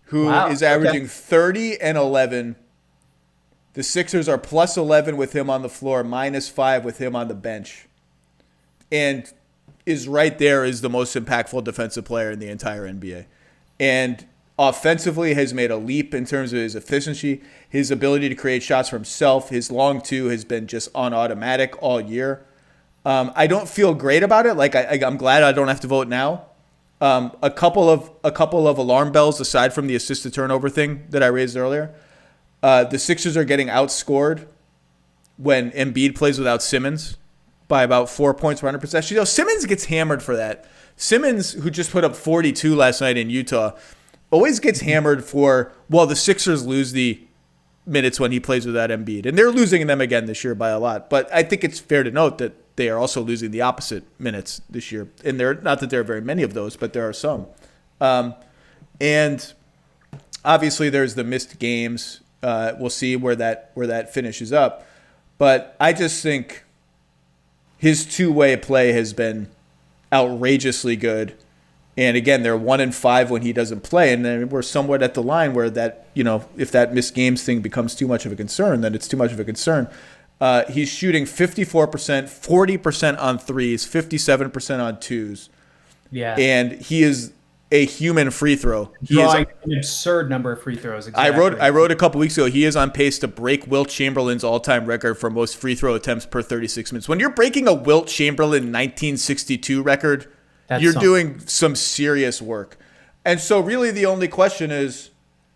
who is averaging 30 and 11. The Sixers are plus 11 with him on the floor, minus 5 with him on the bench, and is right there as the most impactful defensive player in the entire NBA. And offensively has made a leap in terms of his efficiency, his ability to create shots for himself. His long two has been just on automatic all year. I don't feel great about it. Like I'm glad I don't have to vote now. A couple of alarm bells aside from the assist to turnover thing that I raised earlier. The Sixers are getting outscored when Embiid plays without Simmons by about 4 points per 100 possessions. Simmons gets hammered for that. Simmons, who just put up 42 last night in Utah, always gets hammered for, the Sixers lose the minutes when he plays without Embiid. And they're losing them again this year by a lot. But I think it's fair to note that they are also losing the opposite minutes this year. And not that there are very many of those, but there are some. And obviously there's the missed games. We'll see where that finishes up. But I just think his two-way play has been outrageously good. And again, they're 1-5 when he doesn't play. And then we're somewhat at the line where that, if that missed games thing becomes too much of a concern, then it's too much of a concern. He's shooting 54%, 40% on threes, 57% on twos. Yeah. And he is a human free throw. Drawing an absurd number of free throws. Exactly. I wrote a couple weeks ago, he is on pace to break Wilt Chamberlain's all-time record for most free throw attempts per 36 minutes. When you're breaking a Wilt Chamberlain 1962 record, you're doing some serious work. And so really the only question is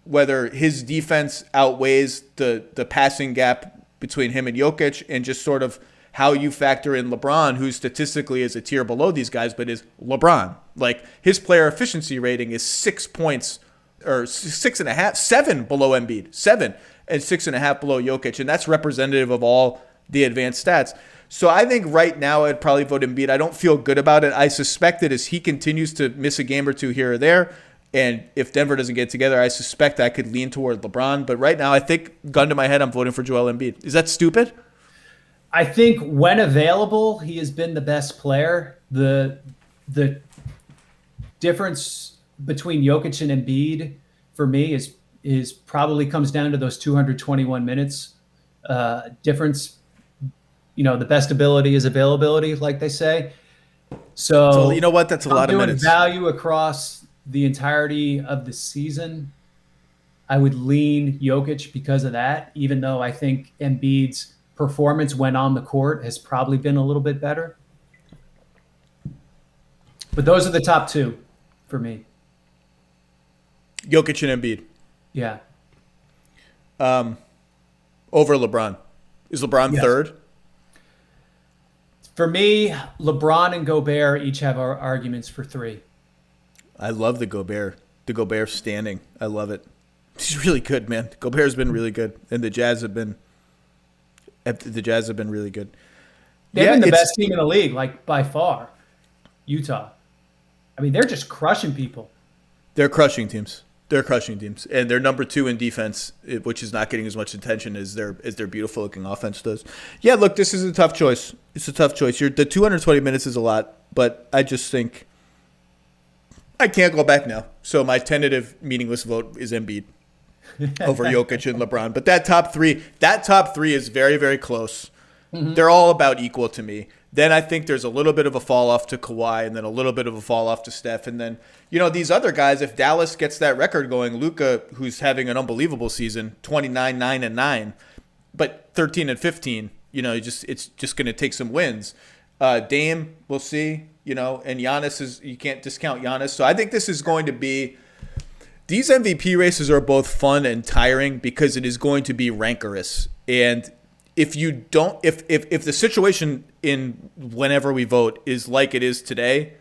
whether his defense outweighs the passing gap between him and Jokic, and just sort of how you factor in LeBron, who statistically is a tier below these guys, but is LeBron. Like, his player efficiency rating is 6 points, or 6.5, 7 below Embiid, 7 and 6.5 below Jokic, and that's representative of all the advanced stats. So I think right now I'd probably vote Embiid. I don't feel good about it. I suspect that as he continues to miss a game or two here or there, and if Denver doesn't get together, I suspect I could lean toward LeBron. But right now, I think, gun to my head, I'm voting for Joel Embiid. Is that stupid? I think when available, he has been the best player. The difference between Jokic and Embiid for me is probably comes down to those 221 minutes difference. You know, the best ability is availability, like they say. So you know what? That's a lot of minutes. Value across the entirety of the season, I would lean Jokic because of that, even though I think Embiid's performance when on the court has probably been a little bit better. But those are the top two for me. Jokic and Embiid. Yeah. Over LeBron. Is LeBron third? For me, LeBron and Gobert each have our arguments for 3. I love the Gobert standing. I love it. He's really good, man. Gobert's been really good, and the Jazz have been really good. They've been the best team in the league, like by far. Utah. I mean, they're just crushing people. They're crushing teams. And they're number 2 in defense, which is not getting as much attention as their beautiful looking offense does. Yeah, look, this is a tough choice. It's a tough choice. The 220 minutes is a lot, but I just think I can't go back now. So my tentative meaningless vote is Embiid over Jokic and LeBron. But that top three is very, very close. Mm-hmm. They're all about equal to me. Then I think there's a little bit of a fall off to Kawhi, and then a little bit of a fall off to Steph. And then, these other guys, if Dallas gets that record going, Luka, who's having an unbelievable season, 29, 9, and 9, but 13 and 15, it's just going to take some wins. Dame, we'll see, and Giannis you can't discount Giannis. So I think this is going to be, these MVP races are both fun and tiring because it is going to be rancorous. And if the situation in whenever we vote is like it is today,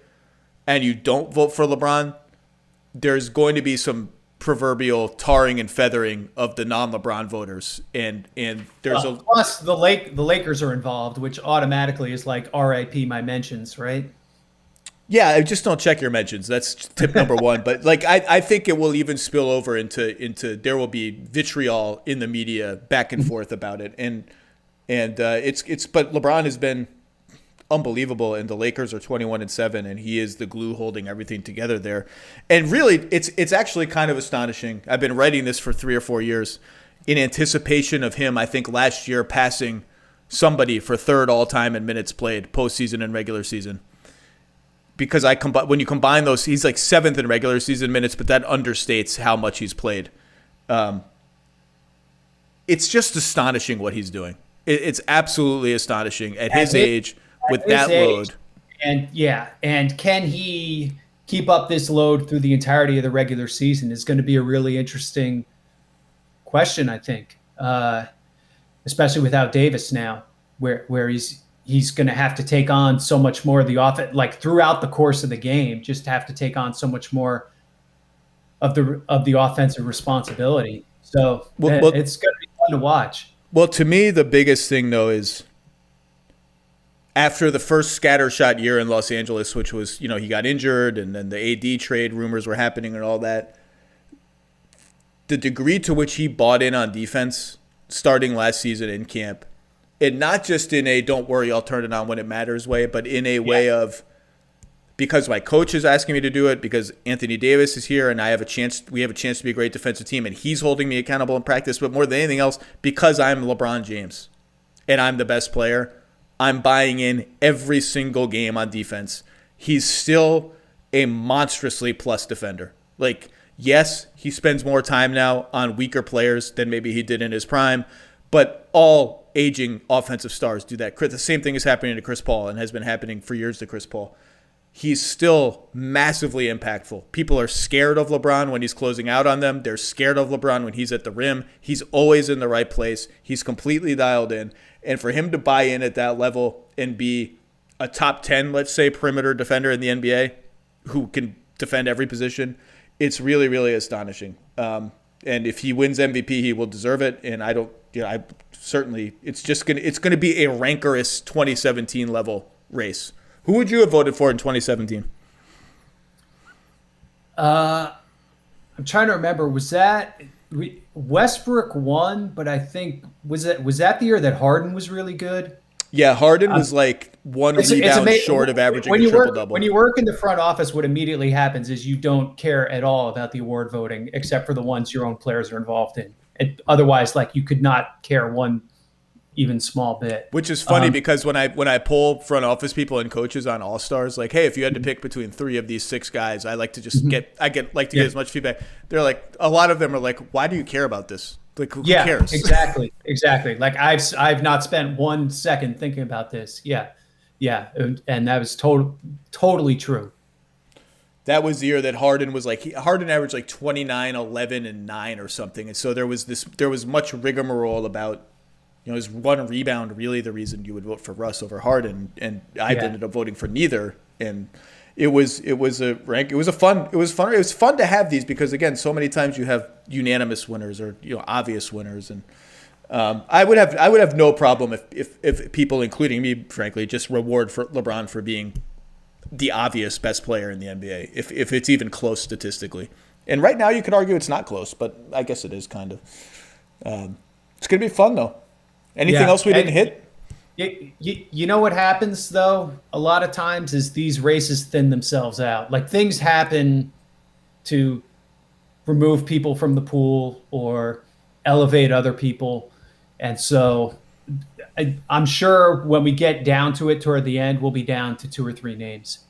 and you don't vote for LeBron, there's going to be some proverbial tarring and feathering of the non-LeBron voters, and there's plus the Lakers are involved, which automatically is like RIP my mentions, right? Yeah, just don't check your mentions. That's tip number 1. But I think it will even spill over into there will be vitriol in the media back and forth about it, and but LeBron has been unbelievable, and the Lakers are 21-7, and he is the glue holding everything together there. And really, it's actually kind of astonishing. I've been writing this for 3 or 4 years in anticipation of him. I think last year passing somebody for third all time in minutes played, postseason and regular season. Because when you combine those, he's like 7th in regular season minutes, but that understates how much he's played. It's just astonishing what he's doing. It's absolutely astonishing at his age with that load. And can he keep up this load through the entirety of the regular season is going to be a really interesting question, I think, especially without Davis now, where he's going to have to take on so much more of the offense, like throughout the course of the game, just have to take on so much more of the offensive responsibility. So it's going to be fun to watch. Well, to me, the biggest thing, though, is after the first scattershot year in Los Angeles, which was, he got injured and then the AD trade rumors were happening and all that, the degree to which he bought in on defense starting last season in camp, and not just in a don't worry, I'll turn it on when it matters way, but in a way of, because my coach is asking me to do it, because Anthony Davis is here and we have a chance to be a great defensive team and he's holding me accountable in practice, but more than anything else, because I'm LeBron James. and I'm the best player, I'm buying in every single game on defense. He's still a monstrously plus defender. Like, yes, he spends more time now on weaker players than maybe he did in his prime, but all aging offensive stars do that. The same thing is happening to Chris Paul and has been happening for years to Chris Paul. He's still massively impactful. People are scared of LeBron when he's closing out on them. They're scared of LeBron when he's at the rim. He's always in the right place. He's completely dialed in. And for him to buy in at that level and be a top 10, let's say, perimeter defender in the NBA who can defend every position, it's really, really astonishing. And if he wins MVP, he will deserve it. And I certainly, it's going to be a rancorous 2017 level race. Who would you have voted for in 2017? I'm trying to remember. Was that Westbrook won? But I think was that the year that Harden was really good? Yeah, Harden was like one rebound short of averaging a triple-double. When you work in the front office, what immediately happens is you don't care at all about the award voting, except for the ones your own players are involved in. And otherwise, like, you could not care one even small bit. Which is funny because when I poll front office people and coaches on All-Stars, like, hey, if you had to pick between 3 of these 6 guys, I like to just get as much feedback. They're like, a lot of them are like, why do you care about this? Like, who cares? Exactly. Like, I've not spent 1 second thinking about this. Yeah. And that was totally true. That was the year that Harden was like, Harden averaged like 29, 11, and 9 or something. And so there was much rigmarole about, is one rebound really the reason you would vote for Russ over Harden? And I ended up voting for neither. And it was fun to have these because, again, so many times you have unanimous winners or obvious winners. And I would have no problem if people, including me, frankly, just reward for LeBron for being the obvious best player in the NBA if it's even close statistically. And right now you could argue it's not close, but I guess it is kind of. It's gonna be fun though. Anything else we didn't hit? You know what happens, though, a lot of times is these races thin themselves out. Like, things happen to remove people from the pool or elevate other people. And so I'm sure when we get down to it toward the end, we'll be down to 2 or 3 names.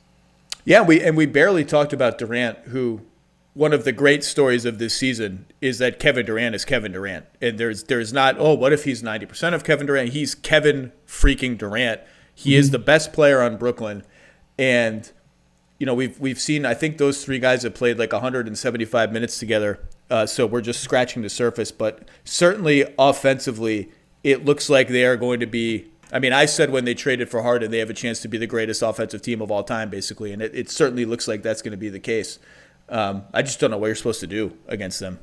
Yeah, we barely talked about Durant, who one of the great stories of this season is that Kevin Durant is Kevin Durant. And there's not, what if he's 90% of Kevin Durant? He's Kevin freaking Durant. He is the best player on Brooklyn. And, we've seen, I think those 3 guys have played like 175 minutes together. So we're just scratching the surface. But certainly offensively, it looks like they are going to be, I said when they traded for Harden, they have a chance to be the greatest offensive team of all time, basically. And it certainly looks like that's going to be the case. I just don't know what you're supposed to do against them.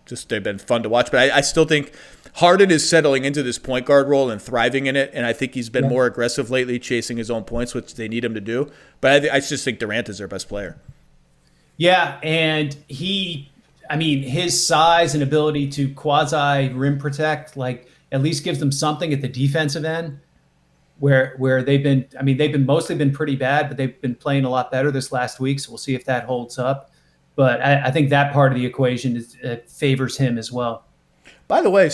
Just they've been fun to watch. But I still think Harden is settling into this point guard role and thriving in it. And I think he's been more aggressive lately, chasing his own points, which they need him to do. But I just think Durant is their best player. Yeah, and his size and ability to quasi rim protect, like, at least gives them something at the defensive end. Where they've been mostly been pretty bad, but they've been playing a lot better this last week. So we'll see if that holds up. But I think that part of the equation favors him as well. By the way,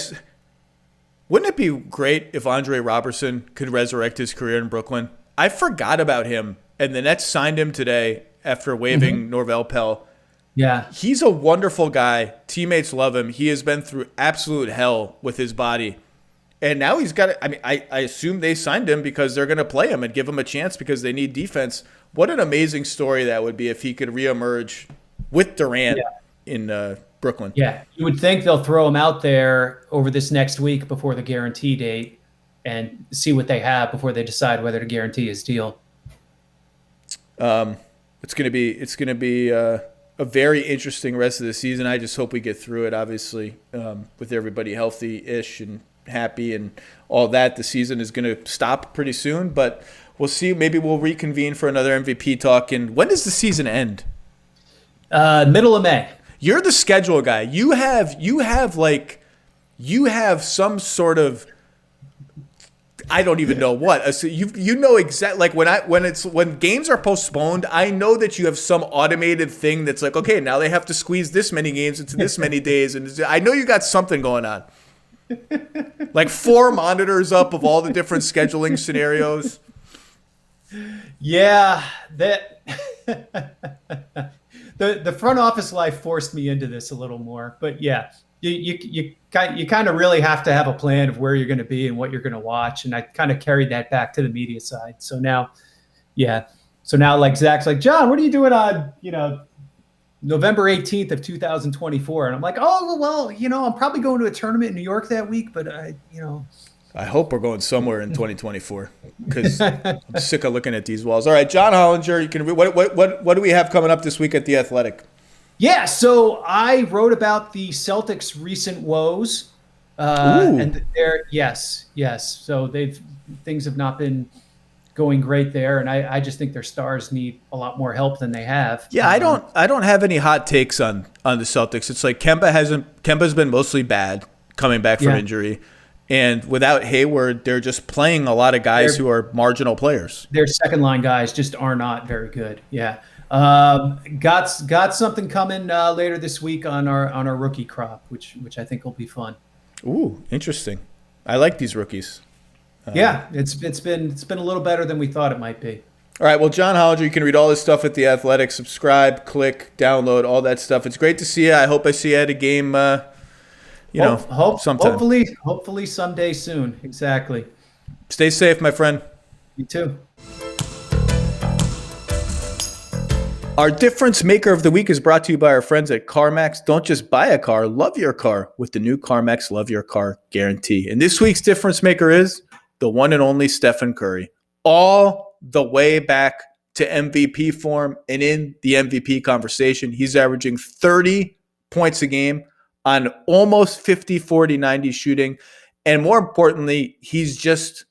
wouldn't it be great if Andre Robertson could resurrect his career in Brooklyn? I forgot about him, and the Nets signed him today after waiving Norvel Pell. Yeah. He's a wonderful guy. Teammates love him. He has been through absolute hell with his body. And now he's got – I assume they signed him because they're going to play him and give him a chance because they need defense. What an amazing story that would be if he could reemerge with Durant in Brooklyn. Yeah, you would think they'll throw him out there over this next week before the guarantee date and see what they have before they decide whether to guarantee his deal. It's going to be a very interesting rest of the season. I just hope we get through it, obviously, with everybody healthy-ish and happy and all that. The season is going to stop pretty soon, but we'll see. Maybe we'll reconvene for another MVP talk. And when does the season end? Middle of May. You're the schedule guy. You have some sort of, I don't even know what. So you know exactly, like when games are postponed, I know that you have some automated thing that's like, okay, now they have to squeeze this many games into this many days, and I know you got something going on. Like 4 monitors up of all the different scheduling scenarios. Yeah, that the front office life forced me into this a little more. But yeah, you kind of really have to have a plan of where you're going to be and what you're going to watch. And I kind of carried that back to the media side. So now, yeah. So now, like Zach's like, John, what are you doing on, November 18th of 2024? And I'm like, oh, well, I'm probably going to a tournament in New York that week, but I hope we're going somewhere in 2024 because I'm sick of looking at these walls. All right, John Hollinger, you can what do we have coming up this week at The Athletic? Yeah, so I wrote about the Celtics' recent woes, and yes. So things have not been going great there, and I just think their stars need a lot more help than they have. Yeah, I don't have any hot takes on the Celtics. It's like Kemba's been mostly bad coming back from injury. And without Hayward, they're just playing a lot of guys who are marginal players. Their second line guys just are not very good. Yeah. Got something coming later this week on our rookie crop, which I think will be fun. Ooh, interesting. I like these rookies. Yeah, it's been a little better than we thought it might be. All right, well, John Hollinger, you can read all this stuff at The Athletic. Subscribe, click, download, all that stuff. It's great to see you. I hope I see you at a game sometime. Hopefully someday soon. Exactly. Stay safe, my friend. You too. Our difference maker of the week is brought to you by our friends at CarMax. Don't just buy a car, love your car with the new CarMax Love Your Car guarantee. And this week's difference maker is the one and only Stephen Curry. All the way back to MVP form and in the MVP conversation. He's averaging 30 points a game on almost 50, 40, 90 shooting. And more importantly, he's just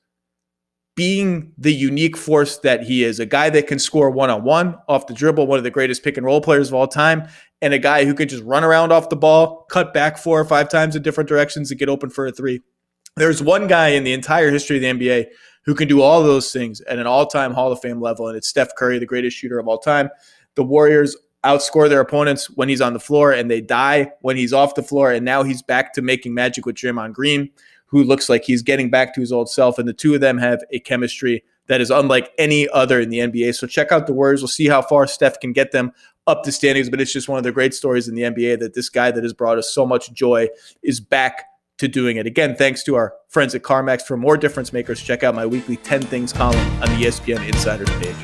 being the unique force that he is. A guy that can score one-on-one off the dribble, one of the greatest pick-and-roll players of all time, and a guy who can just run around off the ball, cut back 4 or 5 times in different directions and get open for a 3. There's one guy in the entire history of the NBA who can do all those things at an all-time Hall of Fame level, and it's Steph Curry, the greatest shooter of all time. The Warriors outscore their opponents when he's on the floor, and they die when he's off the floor, and now he's back to making magic with Draymond Green, who looks like he's getting back to his old self, and the two of them have a chemistry that is unlike any other in the NBA. So check out the Warriors. We'll see how far Steph can get them up the standings, but it's just one of the great stories in the NBA that this guy that has brought us so much joy is back to doing it. Again, thanks to our friends at CarMax. For more difference makers, check out my weekly 10 Things column on the ESPN Insiders page.